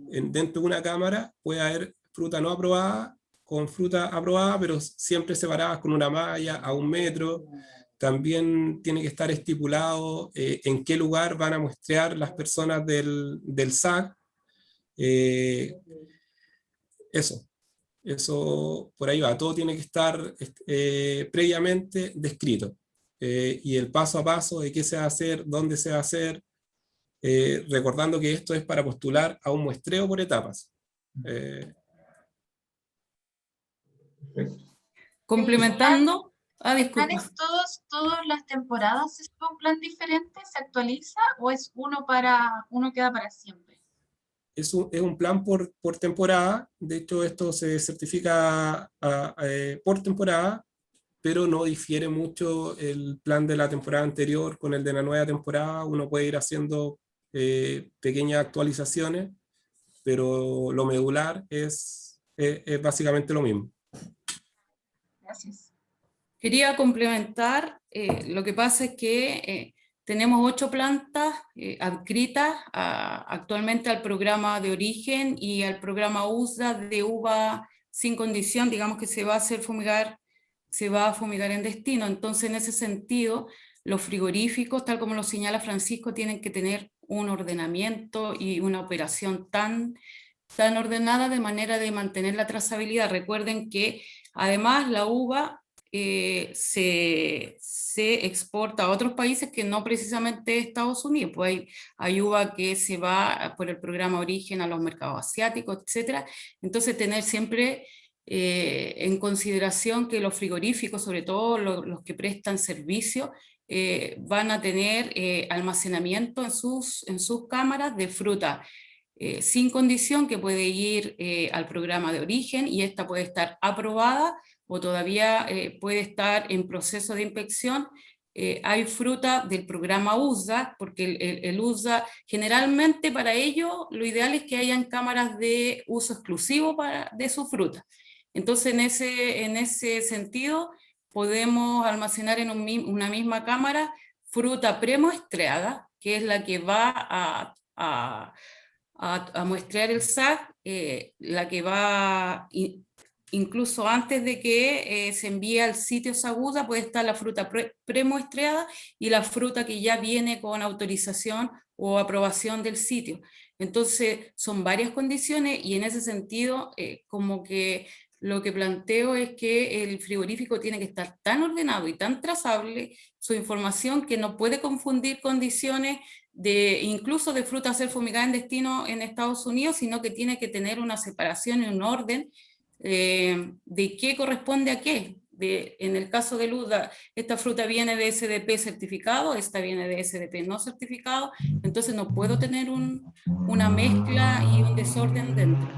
dentro de una cámara puede haber fruta no aprobada con fruta aprobada, pero siempre separadas con una malla a 1 metro. También tiene que estar estipulado en qué lugar van a muestrear las personas del SAC. Eso por ahí va, todo tiene que estar previamente descrito. Y el paso a paso de qué se va a hacer, dónde se va a hacer, recordando que esto es para postular a un muestreo por etapas. Complementando, disculpa. ¿Planes todas las temporadas es un plan diferente? ¿Se actualiza o es uno queda para siempre? Es un plan por temporada. De hecho, esto se certifica por temporada, pero no difiere mucho el plan de la temporada anterior con el de la nueva temporada. Uno puede ir haciendo pequeñas actualizaciones, pero lo medular es básicamente lo mismo. Gracias. Quería complementar, lo que pasa es que tenemos 8 plantas adscritas actualmente al programa de origen y al programa USDA de uva sin condición, digamos que se va a fumigar en destino. Entonces, en ese sentido, los frigoríficos, tal como lo señala Francisco, tienen que tener un ordenamiento y una operación tan ordenada de manera de mantener la trazabilidad. Recuerden que además la uva se exporta a otros países que no precisamente Estados Unidos, pues hay uva que se va por el programa Origen a los mercados asiáticos, etc. Entonces tener siempre en consideración que los frigoríficos, sobre todo los que prestan servicio, van a tener almacenamiento en sus cámaras de fruta sin condición, que puede ir al programa de origen, y esta puede estar aprobada o todavía puede estar en proceso de inspección. Hay fruta del programa USDA, porque el USDA, generalmente para ello, lo ideal es que hayan cámaras de uso exclusivo de su fruta. Entonces, en ese sentido, podemos almacenar en una misma cámara fruta premuestreada, que es la que va a muestrear el SAC, la que va, incluso antes de que se envíe al sitio SAGUDA, puede estar la fruta premuestreada y la fruta que ya viene con autorización o aprobación del sitio. Entonces, son varias condiciones, y en ese sentido, como que lo que planteo es que el frigorífico tiene que estar tan ordenado y tan trazable su información, que no puede confundir condiciones incluso de fruta a ser fumigada en destino en Estados Unidos, sino que tiene que tener una separación y un orden de qué corresponde a qué. En el caso de USDA, esta fruta viene de SDP certificado, esta viene de SDP no certificado, entonces no puedo tener una mezcla y un desorden dentro.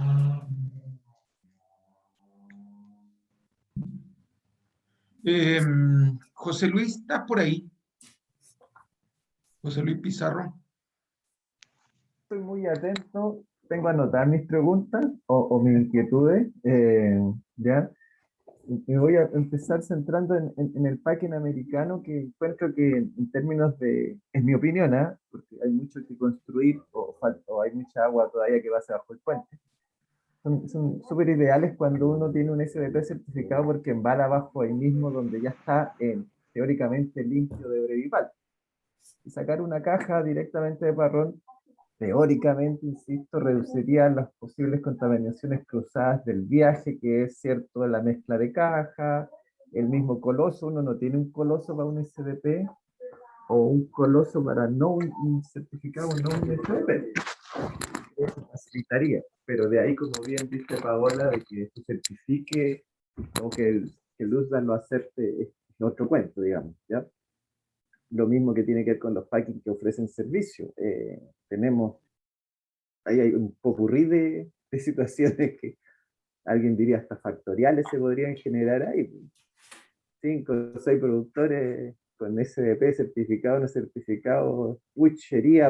José Luis, ¿estás por ahí? José Luis Pizarro. Estoy muy atento, tengo anotadas mis preguntas o mis inquietudes, ¿ya? Y voy a empezar centrando en el packing americano, que encuentro que en términos de, en mi opinión, porque hay mucho que construir o hay mucha agua todavía que pasa bajo el puente, son súper ideales cuando uno tiene un SDP certificado, porque embala abajo ahí mismo donde ya está teóricamente limpio de brevipal. Y sacar una caja directamente de parrón, teóricamente, insisto, reduciría las posibles contaminaciones cruzadas del viaje, que es cierto, la mezcla de caja, el mismo coloso, uno no tiene un coloso para un SDP o un coloso para no un certificado, no un SDP. Eso facilitaría, pero de ahí, como bien dice Paola, de que se certifique o que el USDA lo acepte es otro cuento, digamos, ¿ya? Lo mismo que tiene que ver con los packing que ofrecen servicio. Ahí hay un popurrí de situaciones que alguien diría hasta factoriales se podrían generar ahí. 5 o 6 productores con SDP certificado, no certificado, puchería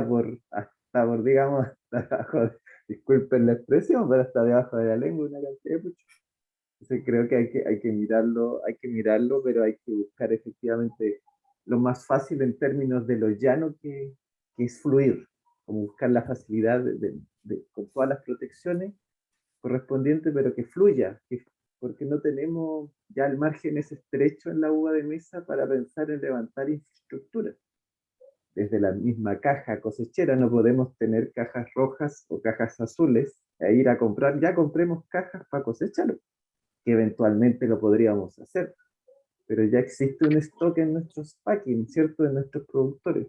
hasta por, digamos, hasta abajo, disculpen la expresión, pero hasta debajo de la lengua una cantidad de pucho. Entonces creo que hay que mirarlo, pero hay que buscar efectivamente lo más fácil en términos de lo llano que es fluir, como buscar la facilidad con todas las protecciones correspondientes, pero que fluya, porque no tenemos ya el margen ese estrecho en la uva de mesa para pensar en levantar infraestructura. Desde la misma caja cosechera no podemos tener cajas rojas o cajas azules e ir a comprar, ya compremos cajas para cosechar, que eventualmente lo podríamos hacer, pero ya existe un stock en nuestros packing, ¿cierto? En nuestros productores.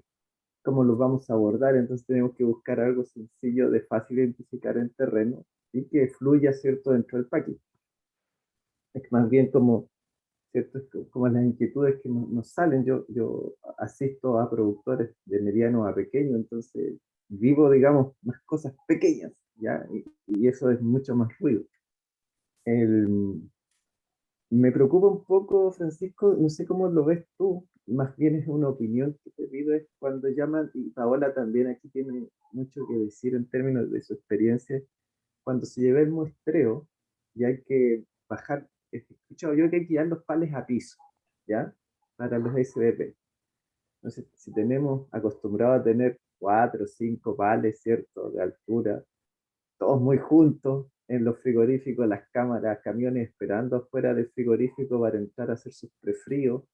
¿Cómo los vamos a abordar? Entonces tenemos que buscar algo sencillo, de fácil identificar en terreno y que fluya, ¿cierto?, dentro del packing. Es más bien como, ¿cierto?, como las inquietudes que nos salen. Yo asisto a productores de mediano a pequeño, entonces vivo, digamos, más cosas pequeñas, ¿ya? Y eso es mucho más ruido. Me preocupa un poco, Francisco, no sé cómo lo ves tú, más bien es una opinión que te pido, es cuando llaman, y Paola también aquí tiene mucho que decir en términos de su experiencia, cuando se lleva el muestreo y hay que bajar, he escuchado yo que hay que llevar los pales a piso, ¿ya? Para los SDP. Entonces, si tenemos acostumbrado a tener 4 o 5 pales, ¿cierto?, de altura, todos muy juntos en los frigoríficos, las cámaras, camiones esperando afuera del frigorífico para entrar a hacer sus prefríos,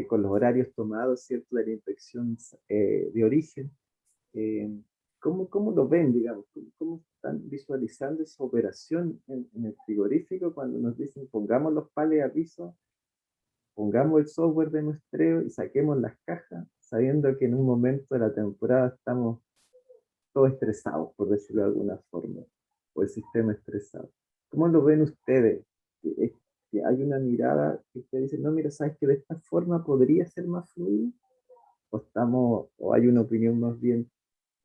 con los horarios tomados, ¿cierto?, de la inspección de origen. ¿Cómo lo ven, digamos? ¿Cómo están visualizando esa operación en el frigorífico cuando nos dicen pongamos los pales a piso, pongamos el software de muestreo y saquemos las cajas, sabiendo que en un momento de la temporada estamos todos estresados, por decirlo de alguna forma, o el sistema estresado? ¿Cómo lo ven ustedes? Que hay una mirada que usted dice, no, mira, ¿sabes que de esta forma podría ser más fluido? ¿O hay una opinión más bien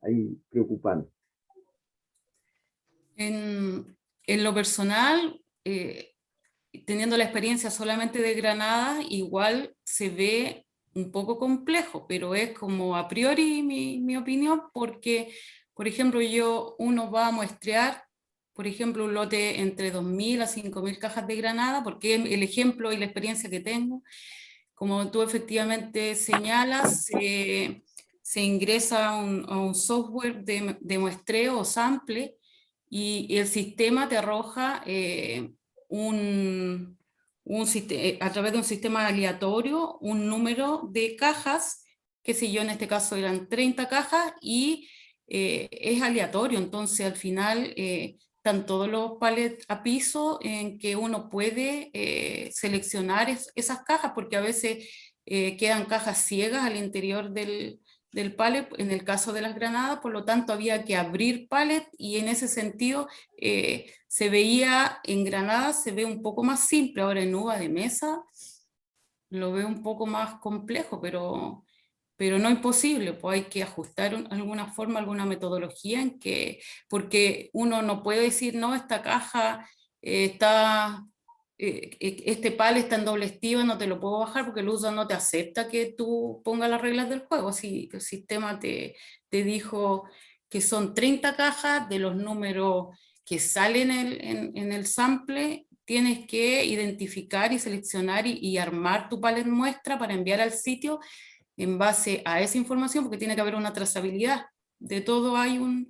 ahí preocupante? En lo personal, teniendo la experiencia solamente de Granada, igual se ve un poco complejo, pero es como a priori mi opinión, porque, por ejemplo, uno va a muestrear, por ejemplo, un lote entre 2.000 a 5.000 cajas de Granada, porque es el ejemplo y la experiencia que tengo. Como tú efectivamente señalas, se ingresa a un software de muestreo o sample, y el sistema te arroja a través de un sistema aleatorio un número de cajas, qué sé yo, en este caso eran 30 cajas, y es aleatorio, entonces al final están todos los palets a piso en que uno puede seleccionar esas cajas, porque a veces quedan cajas ciegas al interior del pallet, en el caso de las granadas, por lo tanto había que abrir pallet, y en ese sentido se veía, en granadas se ve un poco más simple. Ahora en uva de mesa lo veo un poco más complejo, pero no imposible, pues hay que ajustar alguna forma, alguna metodología porque uno no puede decir, no, esta caja este pal está en doble estiva, no te lo puedo bajar porque el uso no te acepta que tú pongas las reglas del juego. Si el sistema te dijo que son 30 cajas, de los números que salen en el sample, tienes que identificar y seleccionar y armar tu palet muestra para enviar al sitio en base a esa información, porque tiene que haber una trazabilidad. De todo hay un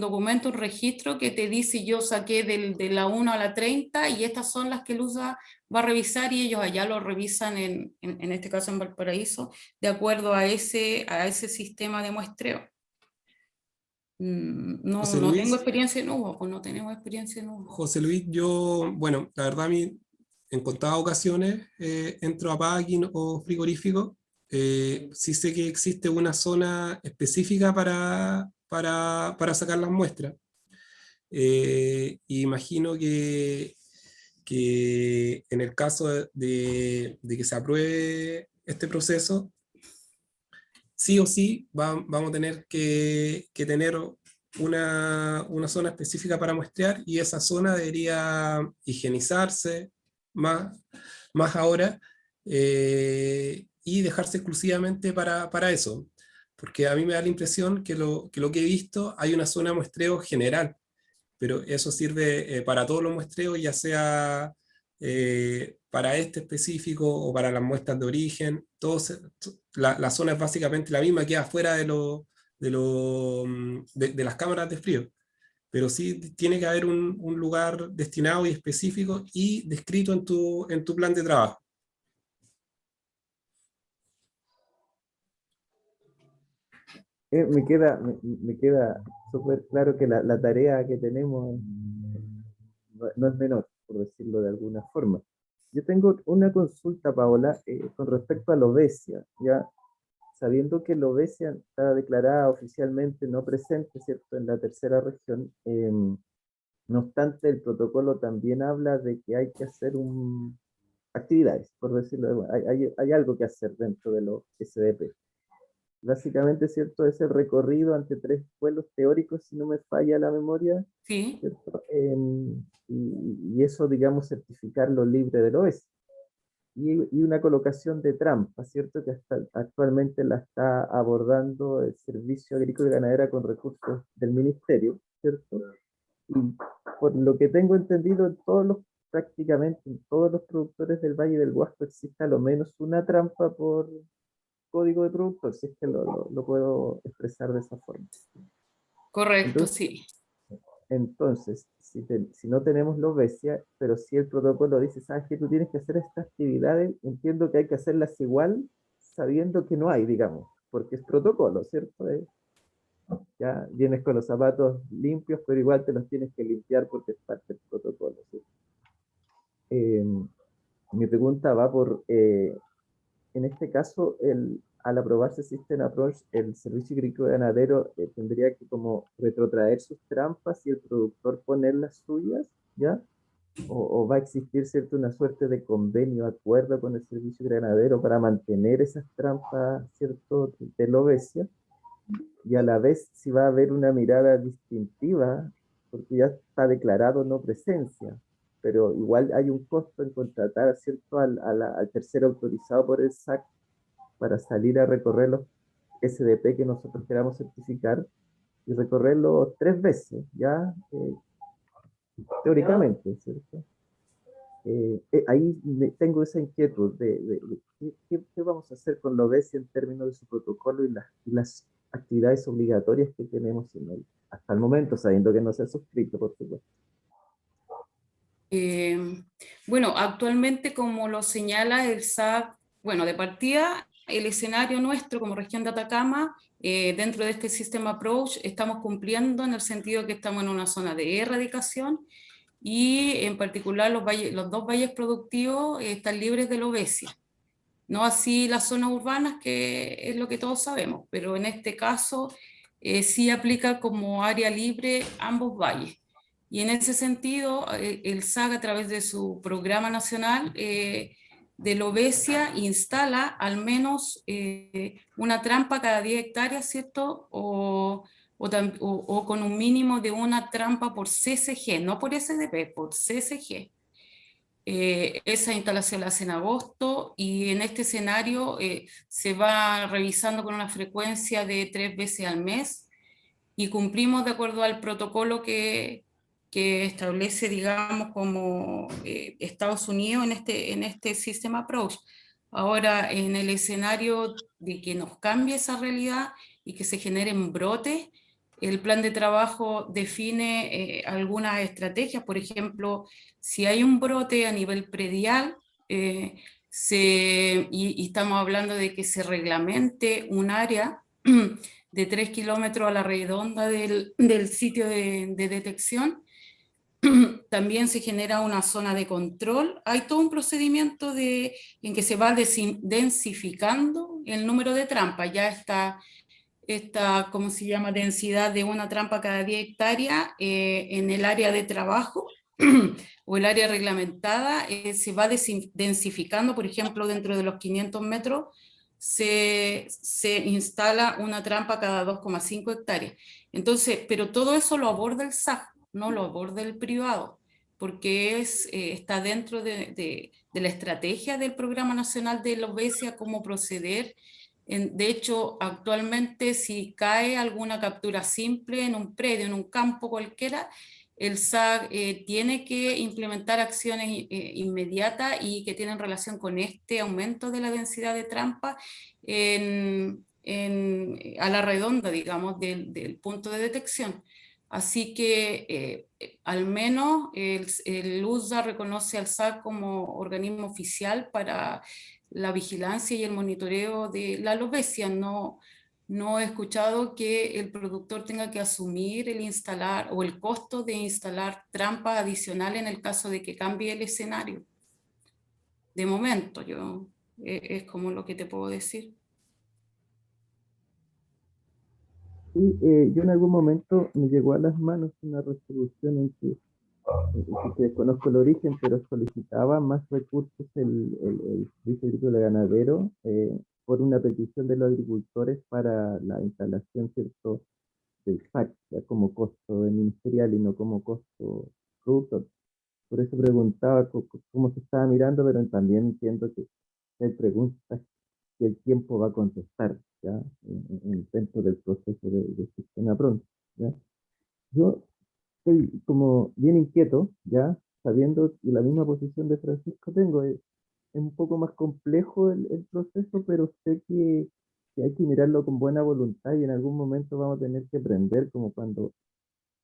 documento, un registro que te dice, yo saqué de la 1 a la 30 y estas son las que el USA va a revisar, y ellos allá lo revisan en este caso en Valparaíso, de acuerdo a ese sistema de muestreo. No tengo experiencia en uva, pues no tenemos experiencia en uva. José Luis, bueno, la verdad a mí en contadas ocasiones entro a packing o frigorífico. Sí sé que existe una zona específica para sacar las muestras. Imagino que en el caso de que se apruebe este proceso, sí o sí vamos a tener que tener una zona específica para muestrear, y esa zona debería higienizarse más ahora, y dejarse exclusivamente para eso. Porque a mí me da la impresión que lo que he visto, hay una zona de muestreo general, pero eso sirve para todos los muestreos, ya sea para este específico o para las muestras de origen. La zona es básicamente la misma, queda fuera de las cámaras de frío, pero sí tiene que haber un lugar destinado y específico y descrito en tu plan de trabajo. Me queda súper claro que la tarea que tenemos no es menor, por decirlo de alguna forma. Yo tengo una consulta, Paola, con respecto a Lobesia, ya sabiendo que Lobesia está declarada oficialmente no presente, ¿cierto?, en la tercera región. No obstante, el protocolo también habla de que hay que hacer actividades, por decirlo de alguna manera. Hay algo que hacer dentro de los SDP. Básicamente, ¿cierto?, es el recorrido ante 3 vuelos teóricos, si no me falla la memoria. Sí. ¿Cierto? Y eso, digamos, certificarlo libre del OS. Y una colocación de trampa, ¿cierto?, que actualmente la está abordando el Servicio Agrícola y Ganadera con recursos del Ministerio, ¿cierto? Y por lo que tengo entendido, prácticamente en todos los productores del Valle del Huasco existe a lo menos una trampa por código de productor, si es que lo puedo expresar de esa forma. Correcto, sí. Entonces, si no tenemos Lobesia, pero si el protocolo dice, sabes que tú tienes que hacer estas actividades, entiendo que hay que hacerlas igual, sabiendo que no hay, digamos, porque es protocolo, ¿cierto? Ya vienes con los zapatos limpios, pero igual te los tienes que limpiar porque es parte del protocolo, ¿cierto? Mi pregunta va por, en este caso, al aprobarse System Approach, el Servicio Agrícola Ganadero tendría que como retrotraer sus trampas y el productor poner las suyas, ¿ya? O va a existir, ¿cierto?, una suerte de convenio, acuerdo con el Servicio Ganadero para mantener esas trampas, ¿cierto?, de Lobesia, y a la vez si va a haber una mirada distintiva, porque ya está declarado no presencia, pero igual hay un costo en contratar, ¿cierto?, al tercero autorizado por el SAC para salir a recorrer los SDP que nosotros queramos certificar y recorrerlo 3 veces, ya teóricamente, ¿cierto? Ahí tengo esa inquietud de ¿qué vamos a hacer con Lobesia en términos de su protocolo y las actividades obligatorias que tenemos hasta el momento, sabiendo que no se ha suscrito, por supuesto. Bueno, actualmente, como lo señala el SAC, bueno, de partida, el escenario nuestro como región de Atacama, dentro de este System Approach, estamos cumpliendo en el sentido que estamos en una zona de erradicación y en particular los 2 valles productivos están libres de Lobesia. No así las zonas urbanas, que es lo que todos sabemos, pero en este caso sí aplica como área libre ambos valles. Y en ese sentido, el SAC, a través de su programa nacional de Lobesia, instala al menos una trampa cada 10 hectáreas, ¿cierto? O con un mínimo de una trampa por CSG, no por SDP, por CSG. Esa instalación la hace en agosto y en este escenario se va revisando con una frecuencia de 3 veces al mes y cumplimos de acuerdo al protocolo que establece, digamos, como Estados Unidos en este System Approach. Ahora, en el escenario de que nos cambie esa realidad y que se generen brotes, el plan de trabajo define algunas estrategias. Por ejemplo, si hay un brote a nivel predial, y estamos hablando de que se reglamente un área de 3 kilómetros a la redonda del sitio de detección, también se genera una zona de control. Hay todo un procedimiento en que se va densificando el número de trampas. Ya está esta, ¿cómo se llama?, densidad de una trampa cada 10 hectáreas en el área de trabajo o el área reglamentada, se va densificando. Por ejemplo, dentro de los 500 metros se instala una trampa cada 2,5 hectáreas. Entonces, pero todo eso lo aborda el SAC, no lo aborda el privado, porque está dentro de la estrategia del Programa Nacional de los BESIA, cómo proceder. De hecho, actualmente, si cae alguna captura simple en un predio, en un campo cualquiera, el SAC tiene que implementar acciones inmediatas y que tienen relación con este aumento de la densidad de trampa a la redonda, digamos, del punto de detección. Así que al menos el USDA reconoce al SAC como organismo oficial para la vigilancia y el monitoreo de la alopecia. No he escuchado que el productor tenga que asumir el instalar o el costo de instalar trampas adicionales en el caso de que cambie el escenario. De momento, es como lo que te puedo decir. Sí, yo en algún momento me llegó a las manos una resolución en que desconozco el origen, pero solicitaba más recursos el Servicio Agrícola Ganadero por una petición de los agricultores para la instalación, ¿cierto?, del SAC, ya como costo ministerial y no como costo productor. Por eso preguntaba cómo se estaba mirando, pero también entiendo que hay preguntas que el tiempo va a contestar, ¿ya? Dentro del proceso de sistema pronto, ¿ya? Yo estoy como bien inquieto, ya, sabiendo que la misma posición de Francisco tengo. Es un poco más complejo el proceso, pero sé que hay que mirarlo con buena voluntad y en algún momento vamos a tener que aprender, como cuando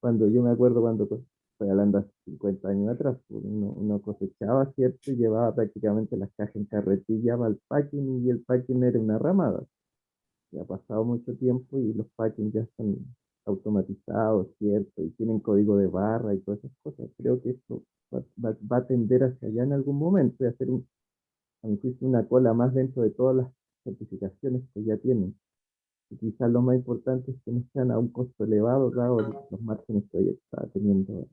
yo me acuerdo cuando, pues, estoy hablando hace 50 años atrás, pues, uno cosechaba, ¿cierto? Y llevaba prácticamente las cajas en carretilla para el packing y el packing era una ramada. Ya ha pasado mucho tiempo y los packings ya están automatizados, ¿cierto? Y tienen código de barra y todas esas cosas. Creo que esto va a tender hacia allá en algún momento y hacer, a mi juicio, una cola más dentro de todas las certificaciones que ya tienen. Y quizás lo más importante es que no sean a un costo elevado, dado los márgenes que hoy está teniendo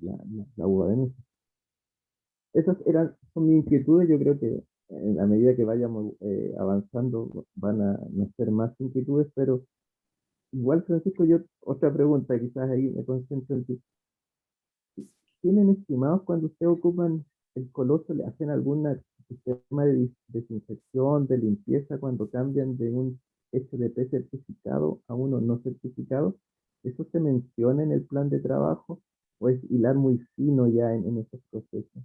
la uva de mesa. Esas son mis inquietudes. Yo creo que a medida que vayamos avanzando van a nacer más inquietudes, pero igual, Francisco, yo otra pregunta, quizás ahí me concentro en ti. ¿Tienen estimados cuando ustedes ocupan el coloso, le hacen algún sistema de desinfección, de limpieza cuando cambian de un SDP certificado a uno no certificado? ¿Eso se menciona en el plan de trabajo o es hilar muy fino ya en esos procesos?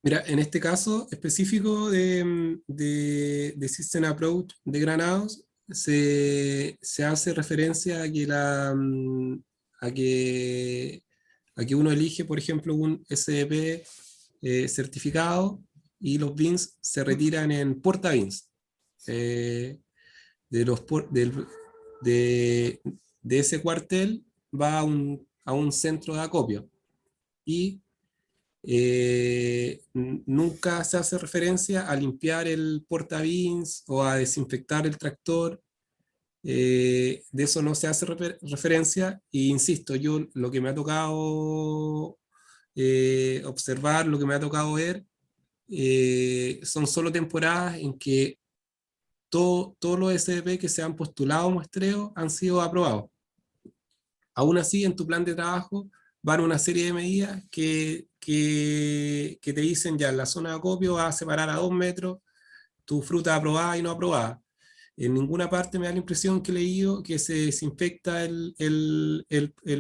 Mira, en este caso específico de System Approach de Granados, se hace referencia a que uno elige, por ejemplo, un SDP certificado y los beans se retiran en porta-beans. De ese cuartel va a un centro de acopio y nunca se hace referencia a limpiar el porta-beans o a desinfectar el tractor. De eso no se hace referencia, e insisto, yo lo que me ha tocado observar, lo que me ha tocado ver, son solo temporadas en que todos los SDP que se han postulado muestreo han sido aprobados. Aún así, en tu plan de trabajo van una serie de medidas que te dicen ya en la zona de acopio vas a separar a 2 metros tu fruta aprobada y no aprobada. En ninguna parte me da la impresión que he leído que se desinfecta el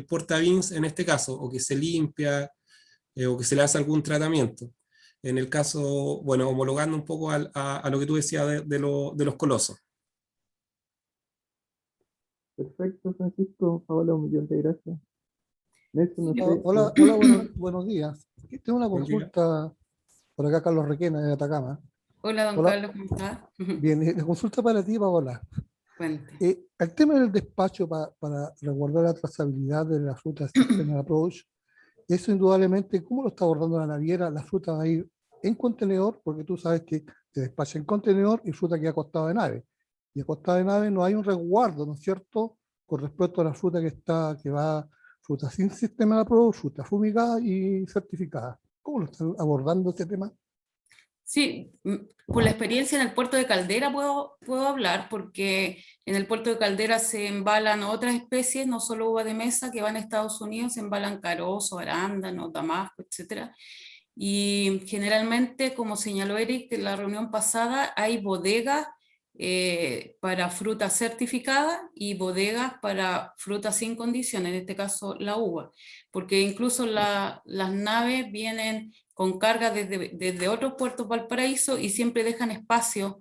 porta-beans en este caso, o que se limpia, o que se le hace algún tratamiento. En el caso, bueno, homologando un poco a lo que tú decías de los colosos. Perfecto, Francisco. Paola, un millón de gracias. Nelson, no sé, Hola, buenos días. Tengo una consulta por acá, Carlos Requena, de Atacama. Hola, don Carlos, ¿cómo estás? Bien, la consulta para ti, Paola. El tema del despacho para resguardar la trazabilidad de la fruta System Approach, eso indudablemente, ¿cómo lo está abordando la naviera? La fruta va a ir en contenedor, porque tú sabes que se despacha en contenedor y fruta que ha costado de nave. Y a costado de nave no hay un resguardo, ¿no es cierto?, con respecto a la fruta que va, fruta sin sistema de apruebo, fruta fumigada y certificada. ¿Cómo lo están abordando este tema? Sí, por la experiencia en el puerto de Caldera puedo hablar, porque en el puerto de Caldera se embalan otras especies, no solo uva de mesa que van a Estados Unidos, se embalan carozo, arándano, damasco, etc. Y generalmente, como señaló Eric en la reunión pasada, hay bodegas para fruta certificada y bodegas para fruta sin condición, en este caso la uva, porque incluso las naves vienen con carga desde otros puertos Valparaíso y siempre dejan espacio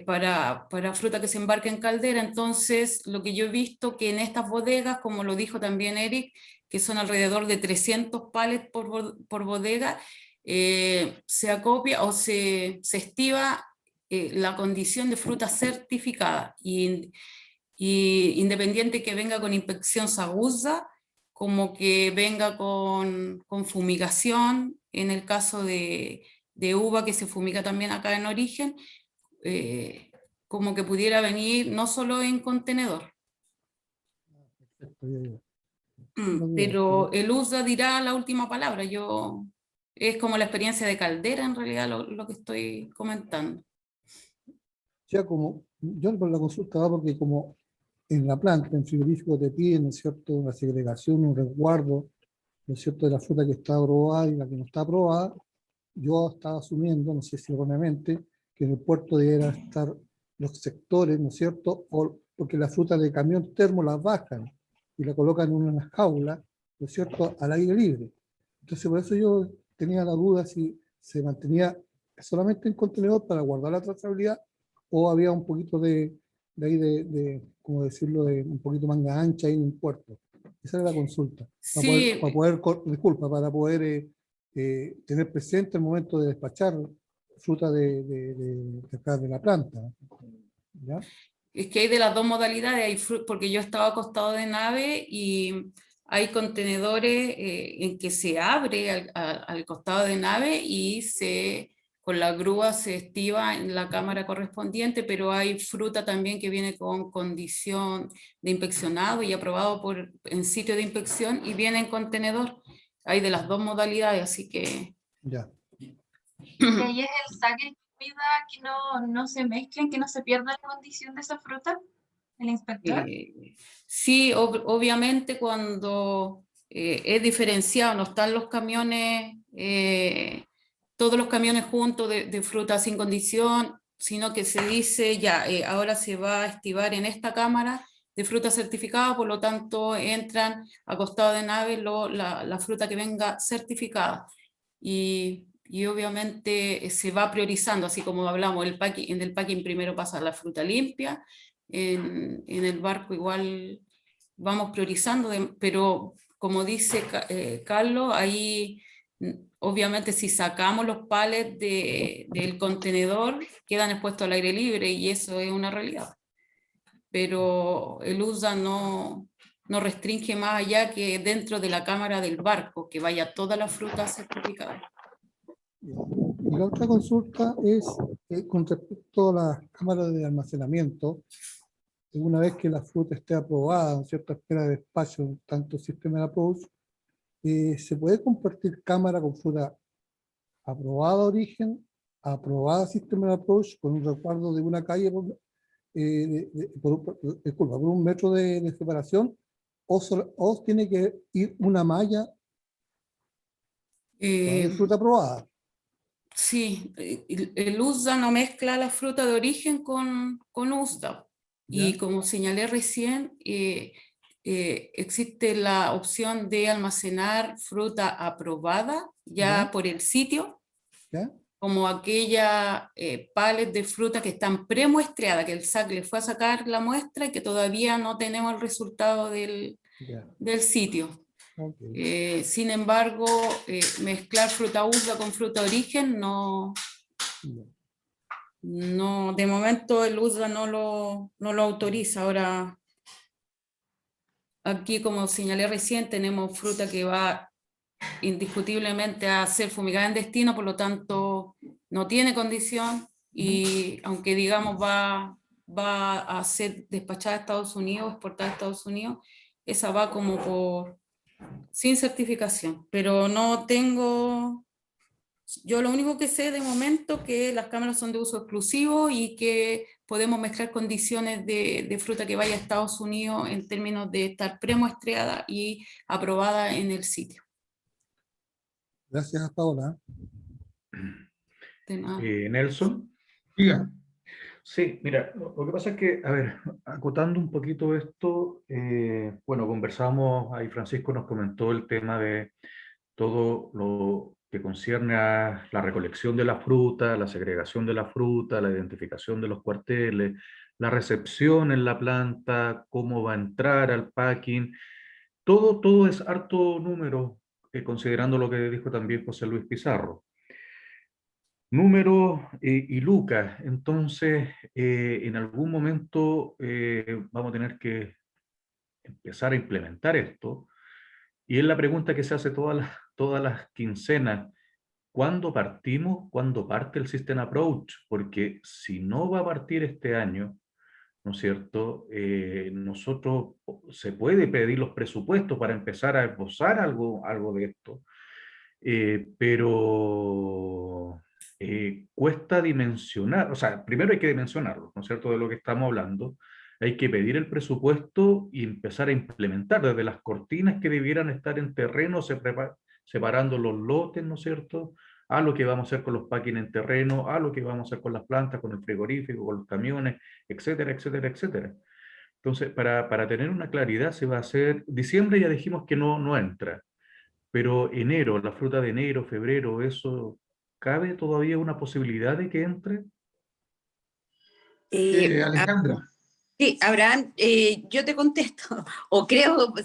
para fruta que se embarca en Caldera. Entonces, lo que yo he visto que en estas bodegas, como lo dijo también Eric, que son alrededor de 300 palets por bodega, se acopia o se estima la condición de fruta certificada, y independiente que venga con inspección SAGUSA, como que venga con fumigación, en el caso de uva que se fumiga también acá en origen, como que pudiera venir no solo en contenedor. Pero el USDA dirá la última palabra. Es como la experiencia de Caldera en realidad lo que estoy comentando. Ya como, yo por la consulta va porque como en la planta, en frigorífico te piden, ¿no es cierto?, una segregación, un resguardo, ¿no es cierto?, de la fruta que está aprobada y la que no está aprobada. Yo estaba asumiendo, no sé si erróneamente, que en el puerto deberán estar los sectores, ¿no es cierto?, porque la fruta de camión termo la bajan y la colocan en unas jaulas, ¿no es cierto?, al aire libre. Entonces por eso yo tenía la duda si se mantenía solamente en contenedor para guardar la trazabilidad, o había un poquito de ¿cómo decirlo?, de un poquito manga ancha ahí en un puerto. Esa era la consulta. Sí. Para poder tener presente el momento de despachar fruta de acá de la planta. ¿Ya? Es que hay de las dos modalidades, porque yo estaba acostado de nave y hay contenedores en que se abre al costado de nave y con la grúa se estiva en la cámara correspondiente, pero hay fruta también que viene con condición de inspeccionado y aprobado en sitio de inspección y viene en contenedor. Hay de las dos modalidades, así que... Ya. Y ahí es el SAC el que cuida que no se mezclen, que no se pierda la condición de esa fruta, el inspector. Sí, obviamente cuando es diferenciado, no están los camiones, todos los camiones juntos de fruta sin condición, sino que se dice ya, ahora se va a estivar en esta cámara de fruta certificada, por lo tanto entran a costado de nave la fruta que venga certificada. Y obviamente se va priorizando, así como hablamos, en el packing primero pasa la fruta limpia, en el barco igual vamos priorizando, pero como dice Carlos, ahí obviamente si sacamos los palets del contenedor, quedan expuestos al aire libre y eso es una realidad. Pero el USDA no restringe más allá que dentro de la cámara del barco, que vaya toda la fruta certificada. Y la otra consulta es con respecto a las cámaras de almacenamiento. Una vez que la fruta esté aprobada, en cierta espera de espacio en tanto sistema de approach, ¿se puede compartir cámara con fruta aprobada origen, aprobada sistema de approach, con un resguardo de una calle por un metro de separación, o tiene que ir una malla de fruta aprobada? Sí, el USDA no mezcla la fruta de origen con USDA. Y como señalé recién, existe la opción de almacenar fruta aprobada ya por el sitio, como aquella palets de fruta que están premuestreadas, que el SAC le fue a sacar la muestra y que todavía no tenemos el resultado del sitio. Okay. Sin embargo, mezclar fruta USDA con fruta origen no, de momento el USDA no lo autoriza. Ahora, aquí como señalé recién, tenemos fruta que va indiscutiblemente a ser fumigada en destino, por lo tanto no tiene condición, y aunque digamos va a ser despachada a Estados Unidos, exportada a Estados Unidos, esa va como sin certificación, pero no tengo, yo lo único que sé de momento que las cámaras son de uso exclusivo y que podemos mezclar condiciones de fruta que vaya a Estados Unidos en términos de estar premuestreada y aprobada en el sitio. Gracias, Paola. De nada. Nelson. Diga. Sí, mira, lo que pasa es que, a ver, acotando un poquito esto, bueno, conversamos, ahí Francisco nos comentó el tema de todo lo que concierne a la recolección de la fruta, la segregación de la fruta, la identificación de los cuarteles, la recepción en la planta, cómo va a entrar al packing, todo es harto número, considerando lo que dijo también José Luis Pizarro. Números y lucas. Entonces, en algún momento vamos a tener que empezar a implementar esto. Y es la pregunta que se hace todas las quincenas. ¿Cuándo partimos? ¿Cuándo parte el System Approach? Porque si no va a partir este año, ¿no es cierto? Nosotros se puede pedir los presupuestos para empezar a esbozar algo de esto. Pero cuesta dimensionar, o sea, primero hay que dimensionarlo, ¿no es cierto?, de lo que estamos hablando. Hay que pedir el presupuesto y empezar a implementar desde las cortinas que debieran estar en terreno, separando los lotes, ¿no es cierto?, a lo que vamos a hacer con los packing en terreno, a lo que vamos a hacer con las plantas, con el frigorífico, con los camiones, etcétera, etcétera, etcétera. Entonces, para tener una claridad, se va a hacer, diciembre ya dijimos que no entra, pero enero, la fruta de enero, febrero, ¿eso cabe todavía una posibilidad de que entre? Alejandra. Sí, Abraham, yo te contesto, o creo,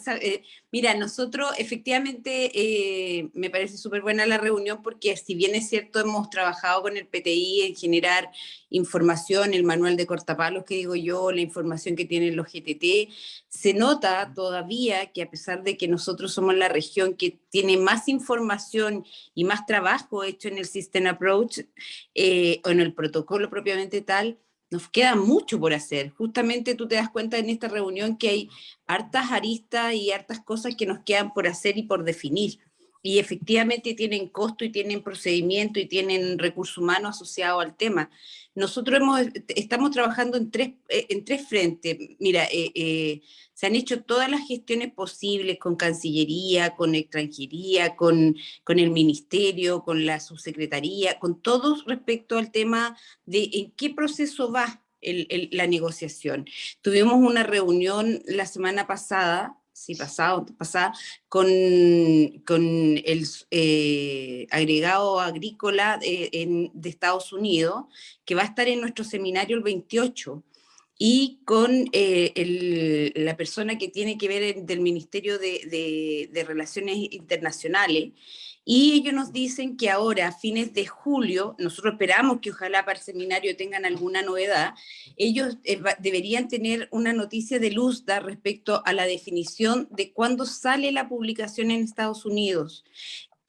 mira, nosotros efectivamente me parece súper buena la reunión porque si bien es cierto hemos trabajado con el PTI en generar información, el manual de cortapalos que digo yo, la información que tienen los GTT, se nota todavía que a pesar de que nosotros somos la región que tiene más información y más trabajo hecho en el System Approach o en el protocolo propiamente tal, nos queda mucho por hacer. Justamente tú te das cuenta en esta reunión que hay hartas aristas y hartas cosas que nos quedan por hacer y por definir. Y efectivamente tienen costo y tienen procedimiento y tienen recursos humanos asociados al tema. Nosotros estamos trabajando en tres frentes. Mira, se han hecho todas las gestiones posibles con Cancillería, con Extranjería, con el Ministerio, con la Subsecretaría, con todos respecto al tema de en qué proceso va la negociación. Tuvimos una reunión la semana pasada, pasada, con el agregado agrícola de Estados Unidos, que va a estar en nuestro seminario el 28, y con la persona que tiene que ver del Ministerio de Relaciones Internacionales, y ellos nos dicen que ahora, a fines de julio, nosotros esperamos que ojalá para el seminario tengan alguna novedad, ellos deberían tener una noticia de luzda respecto a la definición de cuándo sale la publicación en Estados Unidos.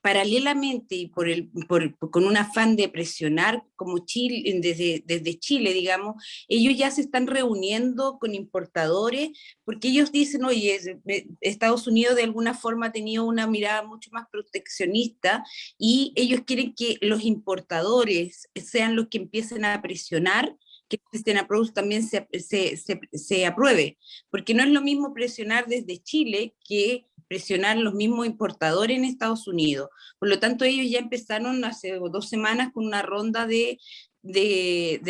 Paralelamente y con un afán de presionar como Chile, desde Chile, digamos, ellos ya se están reuniendo con importadores porque ellos dicen, oye, Estados Unidos de alguna forma ha tenido una mirada mucho más proteccionista y ellos quieren que los importadores sean los que empiecen a presionar que el System Approach también se apruebe, porque no es lo mismo presionar desde Chile que presionar los mismos importadores en Estados Unidos. Por lo tanto, ellos ya empezaron hace 2 semanas con una ronda de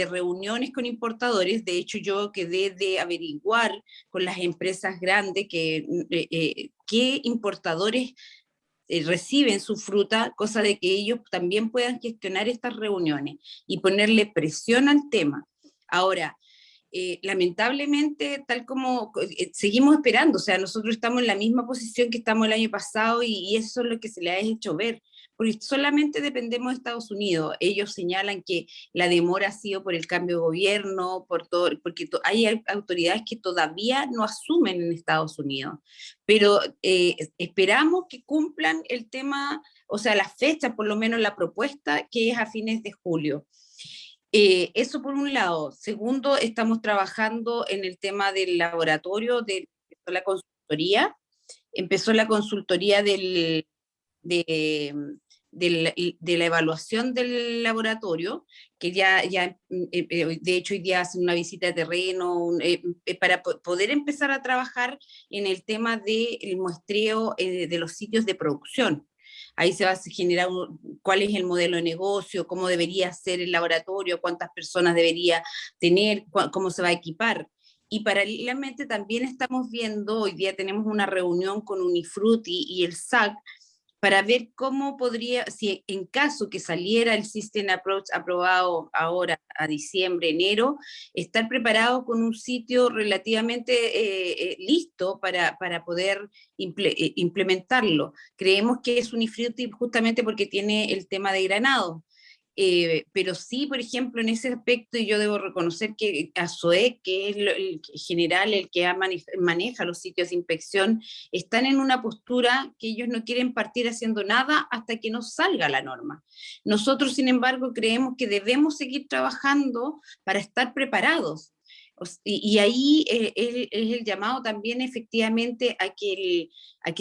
reuniones con importadores. De hecho, yo quedé de averiguar con las empresas grandes qué importadores reciben su fruta, cosa de que ellos también puedan gestionar estas reuniones y ponerle presión al tema. Ahora, lamentablemente, tal como seguimos esperando, o sea, nosotros estamos en la misma posición que estamos el año pasado y eso es lo que se le ha hecho ver, porque solamente dependemos de Estados Unidos. Ellos señalan que la demora ha sido por el cambio de gobierno, por todo, porque hay autoridades que todavía no asumen en Estados Unidos, pero esperamos que cumplan el tema, o sea, la fecha, por lo menos la propuesta, que es a fines de julio. Eso por un lado. Segundo, estamos trabajando en el tema del laboratorio, de la consultoría. Empezó la consultoría de la evaluación del laboratorio, que de hecho hoy día hacen una visita de terreno, para poder empezar a trabajar en el tema del muestreo de los sitios de producción. Ahí se va a generar cuál es el modelo de negocio, cómo debería ser el laboratorio, cuántas personas debería tener, cómo se va a equipar. Y paralelamente también estamos viendo, hoy día tenemos una reunión con Unifruti y el SAC, para ver cómo podría, si en caso que saliera el System Approach aprobado ahora a diciembre, enero, estar preparado con un sitio relativamente listo para poder implementarlo. Creemos que es Unifruti justamente porque tiene el tema de granado. Pero sí, por ejemplo, en ese aspecto, yo debo reconocer que ASOEC, que es el general, el que maneja los sitios de inspección, están en una postura que ellos no quieren partir haciendo nada hasta que no salga la norma. Nosotros, sin embargo, creemos que debemos seguir trabajando para estar preparados. Y ahí es el llamado también efectivamente a que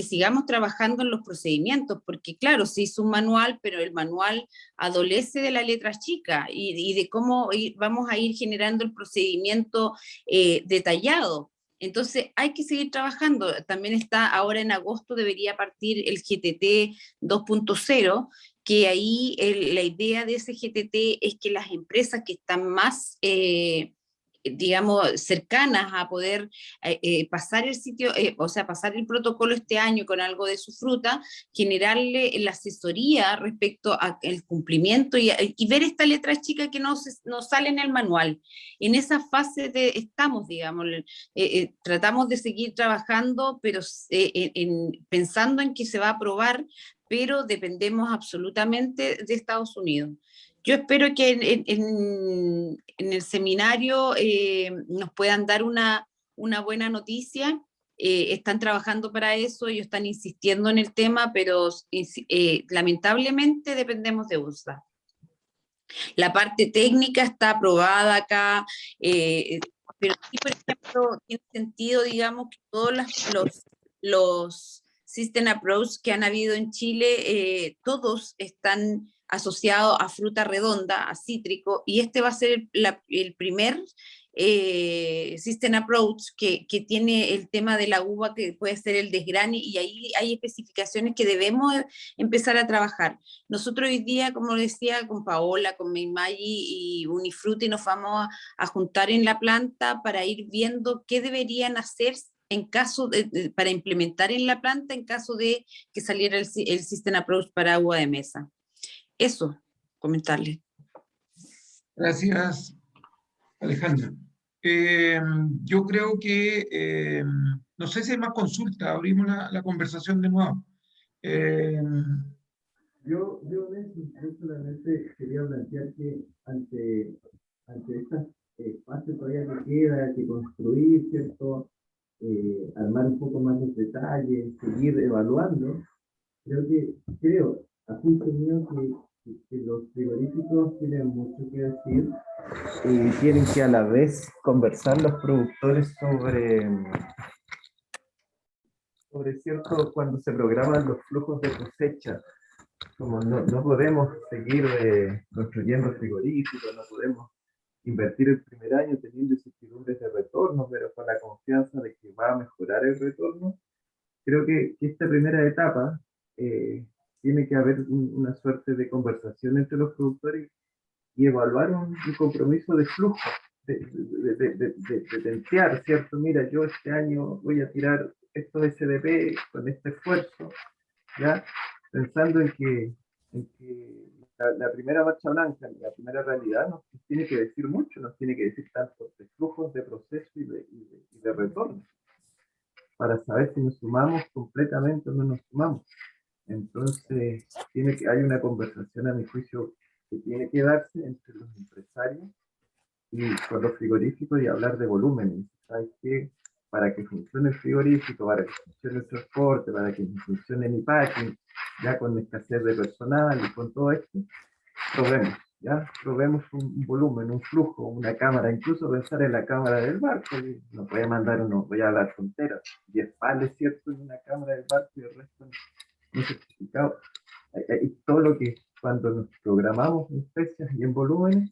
sigamos trabajando en los procedimientos, porque claro, se hizo un manual, pero el manual adolece de la letra chica y de cómo vamos a ir generando el procedimiento detallado. Entonces hay que seguir trabajando. También está ahora en agosto, debería partir el GTT 2.0, que ahí la idea de ese GTT es que las empresas que están más digamos, cercanas a poder pasar el sitio, o sea, pasar el protocolo este año con algo de su fruta, generarle la asesoría respecto al cumplimiento y ver esta letra chica que no sale en el manual. En esa fase estamos, digamos, tratamos de seguir trabajando, pero pensando en que se va a aprobar, pero dependemos absolutamente de Estados Unidos. Yo espero que en el seminario nos puedan dar una buena noticia. Están trabajando para eso, ellos están insistiendo en el tema, pero lamentablemente dependemos de USA. La parte técnica está aprobada acá, pero sí, por ejemplo, tiene sentido, digamos, que todos los System Approach que han habido en Chile, todos están asociado a fruta redonda, a cítrico, y este va a ser el primer System Approach que tiene el tema de la uva, que puede ser el desgrane, y ahí hay especificaciones que debemos empezar a trabajar. Nosotros hoy día, como decía, con Paola, con Meimagi y Unifruti, nos vamos a juntar en la planta para ir viendo qué deberían hacer en caso para implementar en la planta en caso de que saliera el System Approach para agua de mesa. Eso, comentarle. Gracias, Alejandra. Yo creo que, no sé si hay más consultas, abrimos la conversación de nuevo. Yo solamente quería plantear que ante estas fases todavía que queda, que construir, ¿cierto? Armar un poco más los detalles, seguir evaluando, creo, a juicio mío, que los frigoríficos tienen mucho que decir y tienen que a la vez conversar los productores sobre cierto, cuando se programan los flujos de cosecha. Como no podemos seguir construyendo frigoríficos, no podemos invertir el primer año teniendo incertidumbres de retorno, pero con la confianza de que va a mejorar el retorno. Creo que esta primera etapa tiene que haber una suerte de conversación entre los productores y evaluar un compromiso de flujo, de tentear, ¿cierto? Mira, yo este año voy a tirar estos SDP con este esfuerzo, ¿ya? Pensando en que la primera marcha blanca, la primera realidad nos tiene que decir mucho, nos tiene que decir tanto de flujos de proceso y de retorno, para saber si nos sumamos completamente o no nos sumamos. Entonces, hay una conversación, a mi juicio, que tiene que darse entre los empresarios y con los frigoríficos y hablar de volúmenes. ¿Sabes qué? Para que funcione el frigorífico, para que funcione el transporte, para que funcione mi packing, ya con escasez de personal y con todo esto, probemos un volumen, un flujo, una cámara, incluso pensar en la cámara del barco. No voy a mandar voy a hablar fronteras, 10 pales, ¿cierto? En una cámara del barco y el resto no certificado. Y todo lo que cuando nos programamos en fechas y en volúmenes,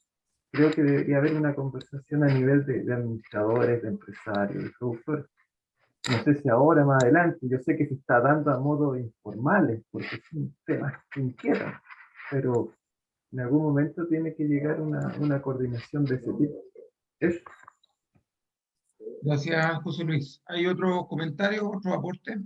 creo que debería haber una conversación a nivel de administradores, de empresarios, de productores. No sé si ahora, más adelante, yo sé que se está dando a modos informales, porque son temas que inquietan, pero en algún momento tiene que llegar una coordinación de ese tipo. Eso. Gracias, José Luis. ¿Hay otro comentario, otro aporte?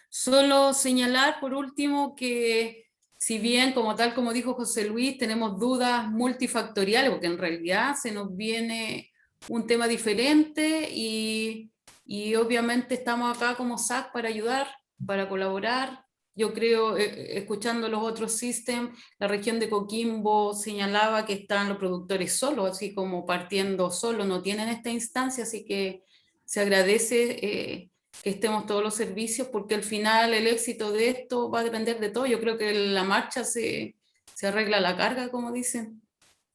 Solo señalar por último que si bien, como tal como dijo José Luis, tenemos dudas multifactoriales, porque en realidad se nos viene un tema diferente y obviamente estamos acá como SAC para ayudar, para colaborar. Yo creo, escuchando los otros systems, la región de Coquimbo señalaba que están los productores solos, así como partiendo solos, no tienen esta instancia, así que se agradece que estemos todos los servicios, porque al final el éxito de esto va a depender de todo. Yo creo que la marcha se arregla a la carga, como dicen.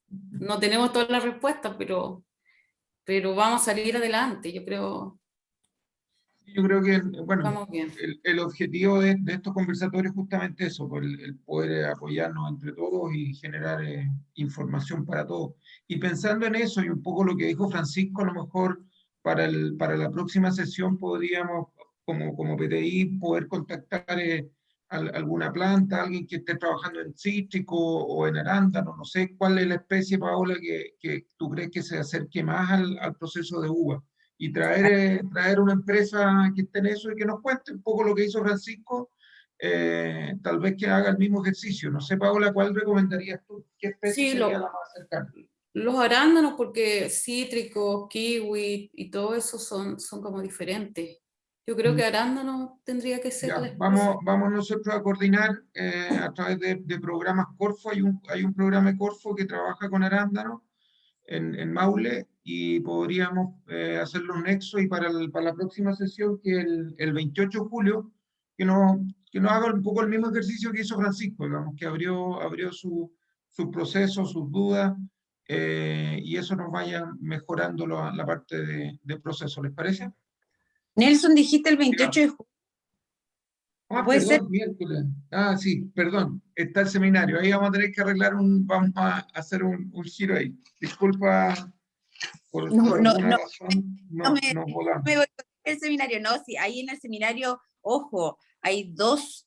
No tenemos todas las respuestas, pero vamos a salir adelante, yo creo. Yo creo que, bueno, Vamos bien. el objetivo de estos conversatorios es justamente eso, pues, el poder apoyarnos entre todos y generar información para todos. Y pensando en eso y un poco lo que dijo Francisco, a lo mejor para la próxima sesión podríamos, como PTI, poder contactar alguna planta, alguien que esté trabajando en cítrico o en arándano, no sé cuál es la especie, Paola, que tú crees que se acerque más al proceso de uva. Y traer una empresa que esté en eso y que nos cuente un poco lo que hizo Francisco, tal vez que haga el mismo ejercicio. No sé, Paola, ¿cuál recomendarías tú? ¿Qué especie Sí, sería la más cercana? los arándanos, porque cítricos, kiwi y todo eso son como diferentes. Yo creo que arándano tendría que ser la Ya, especie. vamos nosotros a coordinar a través de programas Corfo. Hay un programa de Corfo que trabaja con arándanos en Maule y podríamos hacer los nexos y para la próxima sesión, que el 28 de julio, que nos haga un poco el mismo ejercicio que hizo Francisco, digamos, que abrió su proceso, sus dudas, y eso nos vaya mejorando la parte de proceso, ¿les parece? Nelson, dijiste el 28 de julio. ¿Puede ser? Perdón, miércoles. Ah, sí, perdón, está el seminario. Ahí vamos a tener que vamos a hacer un giro ahí. Disculpa por No, no, alguna no, razón, no me, nos volamos. me voy al seminario, no, sí, ahí en el seminario, ojo, hay dos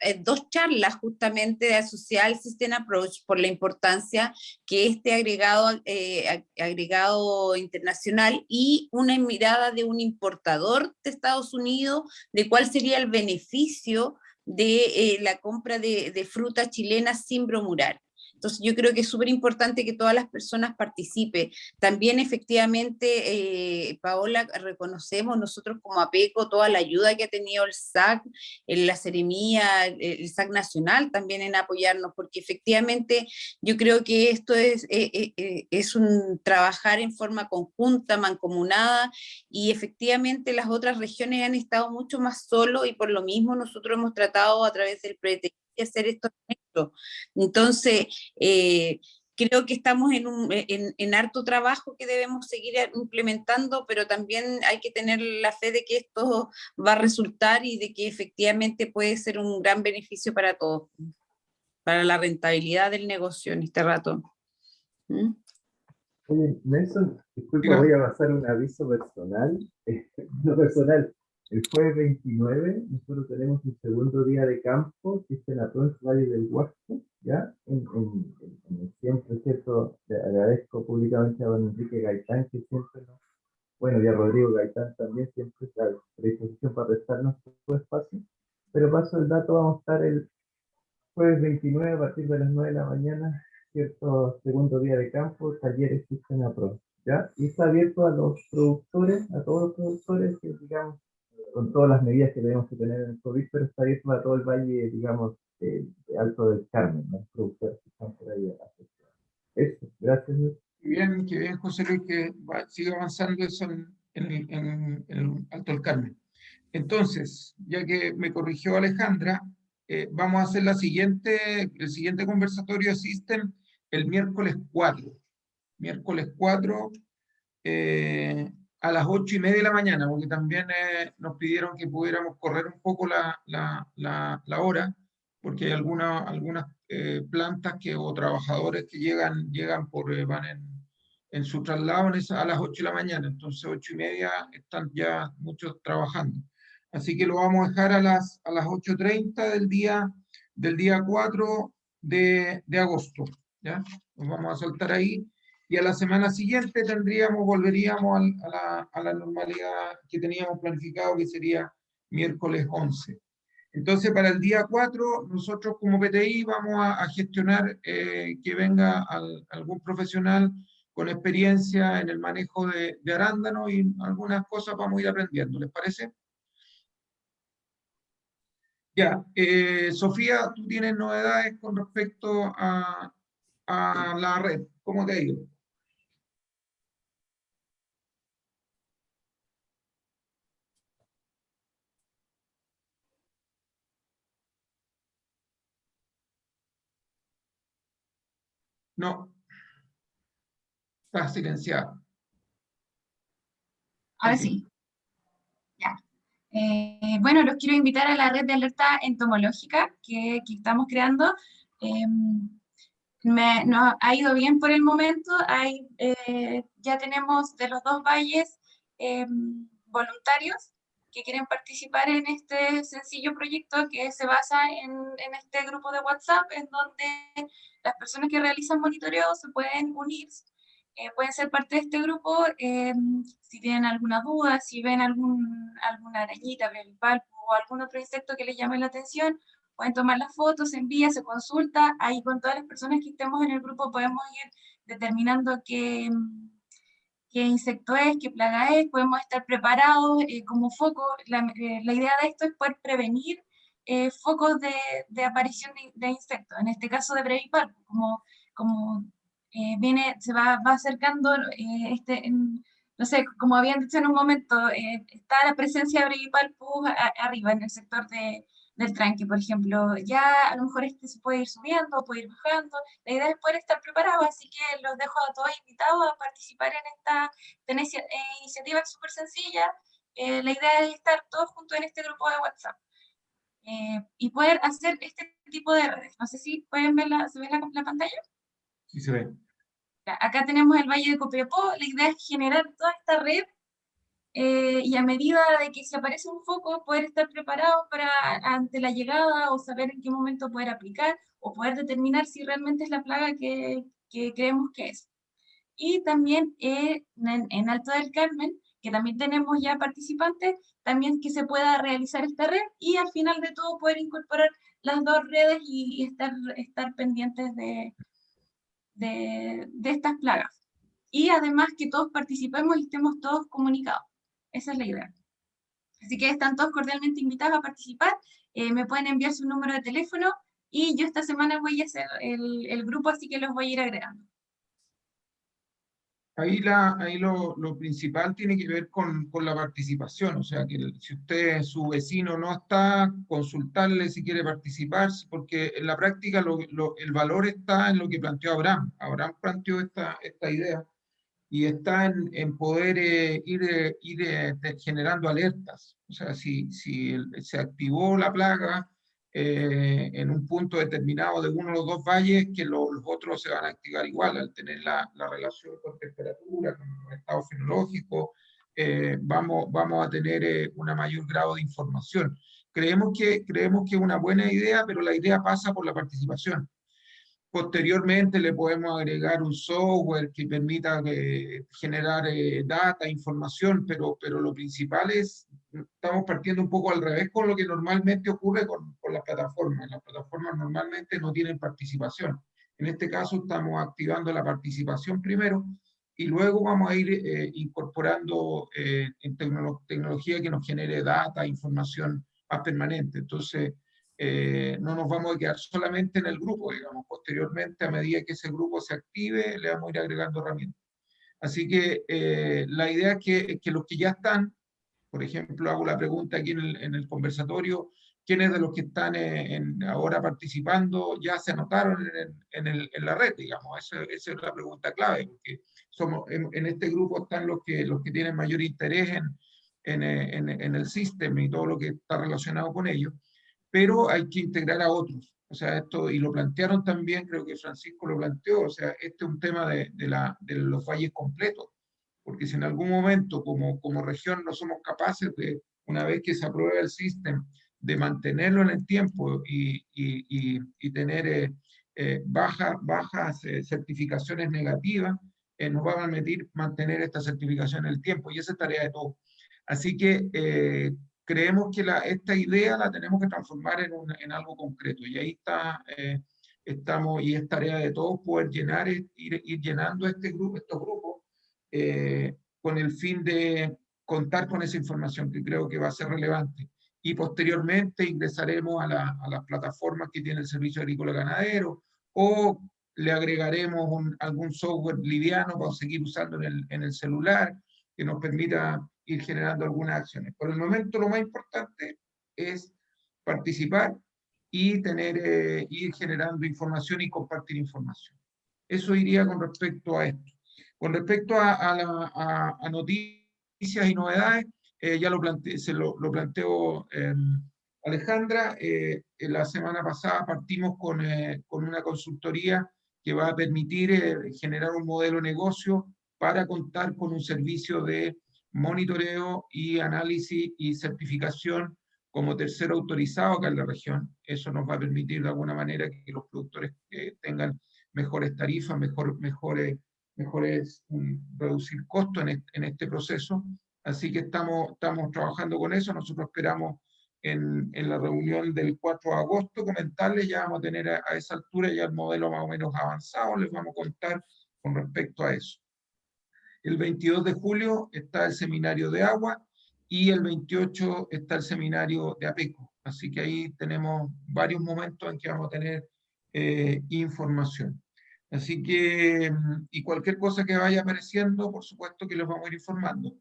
charlas justamente de Social System Approach por la importancia que este agregado internacional y una mirada de un importador de Estados Unidos, de cuál sería el beneficio de la compra de fruta chilena sin bromurar. Entonces yo creo que es súper importante que todas las personas participen. También efectivamente, Paola, reconocemos nosotros como APECO toda la ayuda que ha tenido el SAC, la Seremía, el SAC Nacional también en apoyarnos, porque efectivamente yo creo que esto es un trabajar en forma conjunta, mancomunada, y efectivamente las otras regiones han estado mucho más solos y por lo mismo nosotros hemos tratado a través del PRETE de hacer esto. Entonces, creo que estamos en harto trabajo que debemos seguir implementando, pero también hay que tener la fe de que esto va a resultar y de que efectivamente puede ser un gran beneficio para todos, para la rentabilidad del negocio en este rato. ¿Mm? Oye, Nelson, disculpa, Diga. voy a pasar un aviso personal. No personal. El jueves 29 nosotros tenemos un segundo día de campo que es en la Provincia Valle del Huasco, ¿ya? Siempre, ¿cierto? Le agradezco públicamente a don Enrique Gaitán, que siempre nos, bueno, y a Rodrigo Gaitán también, siempre está a predisposición para prestarnos su espacio. Pero paso el dato, vamos a estar el jueves 29 a partir de las 9 de la mañana, cierto segundo día de campo, talleres System Approach, ¿ya? Y está abierto a los productores, a todos los productores que, digamos, con todas las medidas que tenemos que tener en el COVID, pero está abierto para todo el valle, digamos, Alto del Carmen, los productores que están por ahí afectados. Eso, gracias. Qué bien, José Luis, que siga avanzando eso en el Alto del Carmen. Entonces, ya que me corrigió Alejandra, vamos a hacer el siguiente conversatorio System el miércoles 4. Miércoles 4 a las 8:30 de la mañana, porque también nos pidieron que pudiéramos correr un poco la hora, porque hay algunas plantas o trabajadores que van en su traslado a las 8 de la mañana, entonces 8:30 están ya muchos trabajando. Así que lo vamos a dejar a las 8:30 del día 4 de agosto, ¿ya? Nos vamos a saltar ahí. Y a la semana siguiente volveríamos a la normalidad que teníamos planificado, que sería miércoles 11. Entonces, para el día 4, nosotros como PTI vamos a gestionar que venga algún profesional con experiencia en el manejo de arándanos, y algunas cosas vamos a ir aprendiendo, ¿les parece? Ya, Sofía, tú tienes novedades con respecto a la red. ¿Cómo te ha ido? No. Está silenciado. Ahora sí. Ya. Bueno, los quiero invitar a la red de alerta entomológica que estamos creando. Nos ha ido bien por el momento. Ya tenemos de los 2 valles voluntarios que quieren participar en este sencillo proyecto que se basa en este grupo de WhatsApp, en donde las personas que realizan monitoreo se pueden unir, pueden ser parte de este grupo. Si tienen alguna duda, si ven alguna arañita, breviparpo o algún otro insecto que les llame la atención, pueden tomar las fotos, se envía, se consulta. Ahí con todas las personas que estemos en el grupo podemos ir determinando qué insecto es, qué plaga es, podemos estar preparados como foco. La idea de esto es poder prevenir focos de aparición de insectos, en este caso de breviparpo, como se va acercando, no sé, como habían dicho en un momento, está la presencia de breviparpo arriba en el sector del tranque, por ejemplo. Ya a lo mejor se puede ir subiendo, puede ir bajando. La idea es poder estar preparados, así que los dejo a todos invitados a participar en esta iniciativa súper sencilla. La idea es estar todos juntos en este grupo de WhatsApp y poder hacer este tipo de redes. No sé si pueden ver ¿se ve la pantalla? Sí, se ve. Acá tenemos el Valle de Copiapó. La idea es generar toda esta red y a medida de que se aparece un foco, poder estar preparados ante la llegada, o saber en qué momento poder aplicar, o poder determinar si realmente es la plaga que creemos que es. Y también en Alto del Carmen, que también tenemos ya participantes, también que se pueda realizar esta red, y al final de todo poder incorporar las 2 redes y estar pendientes de estas plagas. Y además que todos participemos y estemos todos comunicados. Esa es la idea. Así que están todos cordialmente invitados a participar. Me pueden enviar su número de teléfono y yo esta semana voy a hacer el grupo, así que los voy a ir agregando. Ahí lo principal tiene que ver con la participación, o sea, que si su vecino no está, consultarle si quiere participar, porque en la práctica el valor está en lo que planteó Abraham. Abraham planteó esta idea, y está en poder ir generando alertas. O sea, si se activó la plaga en un punto determinado de uno de los 2 valles, que los otros se van a activar igual, al tener la relación con temperatura, con estado fenológico, vamos a tener un mayor grado de información. Creemos que es una buena idea, pero la idea pasa por la participación. Posteriormente le podemos agregar un software que permita generar data, información, pero lo principal estamos partiendo un poco al revés con lo que normalmente ocurre con las plataformas. Las plataformas normalmente no tienen participación. En este caso estamos activando la participación primero, y luego vamos a ir incorporando en tecnología que nos genere data, información más permanente. Entonces, no nos vamos a quedar solamente en el grupo, digamos, posteriormente, a medida que ese grupo se active, le vamos a ir agregando herramientas. Así que la idea es que los que ya están, por ejemplo, hago la pregunta aquí en el conversatorio, ¿quiénes de los que están ahora participando ya se anotaron en la red, digamos? Esa es la pregunta clave, porque en este grupo están los que tienen mayor interés en el sistema y todo lo que está relacionado con ello, pero hay que integrar a otros. O sea, esto, y lo plantearon también, creo que Francisco lo planteó, o sea, este es un tema de los valles completos, porque si en algún momento como región no somos capaces de, una vez que se apruebe el sistema, de mantenerlo en el tiempo y tener bajas certificaciones negativas, nos va a permitir mantener esta certificación en el tiempo, y esa es tarea de todos. Así que creemos que esta idea la tenemos que transformar en algo concreto, y ahí estamos, y es tarea de todos poder ir llenando estos grupos con el fin de contar con esa información que creo que va a ser relevante. Y posteriormente ingresaremos a las plataformas que tiene el Servicio Agrícola Ganadero, o le agregaremos algún software liviano para seguir usando en el celular, que nos permita ir generando algunas acciones. Por el momento lo más importante es participar y ir generando información y compartir información. Eso iría con respecto a esto. Con respecto a noticias y novedades, ya lo planteó Alejandra. La semana pasada partimos con una consultoría que va a permitir generar un modelo de negocio para contar con un servicio de monitoreo y análisis y certificación como tercero autorizado acá en la región. Eso nos va a permitir de alguna manera que los productores tengan mejores tarifas, reducir costos en este proceso. Así que estamos trabajando con eso. Nosotros esperamos en la reunión del 4 de agosto comentarles, ya vamos a tener a esa altura ya el modelo más o menos avanzado, les vamos a contar con respecto a eso. El 22 de julio está el seminario de agua y el 28 está el seminario de APECO. Así que ahí tenemos varios momentos en que vamos a tener información. Así que, y cualquier cosa que vaya apareciendo, por supuesto que les vamos a ir informando.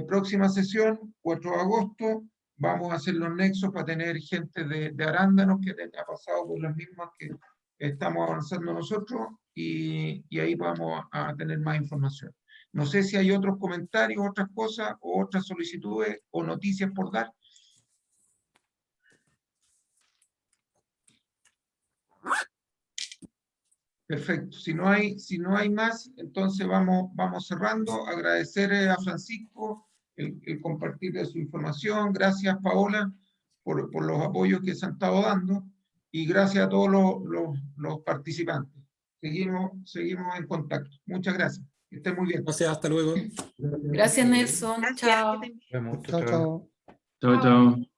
Próxima sesión, 4 de agosto, vamos a hacer los nexos para tener gente de arándanos que ha pasado por las mismas que estamos avanzando nosotros, y ahí vamos a tener más información. No sé si hay otros comentarios, otras cosas, o otras solicitudes o noticias por dar. Perfecto. Si no hay más, entonces vamos cerrando. Agradecer a Francisco el compartir de su información. Gracias, Paola, por los apoyos que se han estado dando. Y gracias a todos los participantes. Seguimos en contacto. Muchas gracias. Que estén muy bien. Gracias, hasta luego. Gracias, Nelson. Gracias, Chao. que te- Chao, chao. Chao, chao.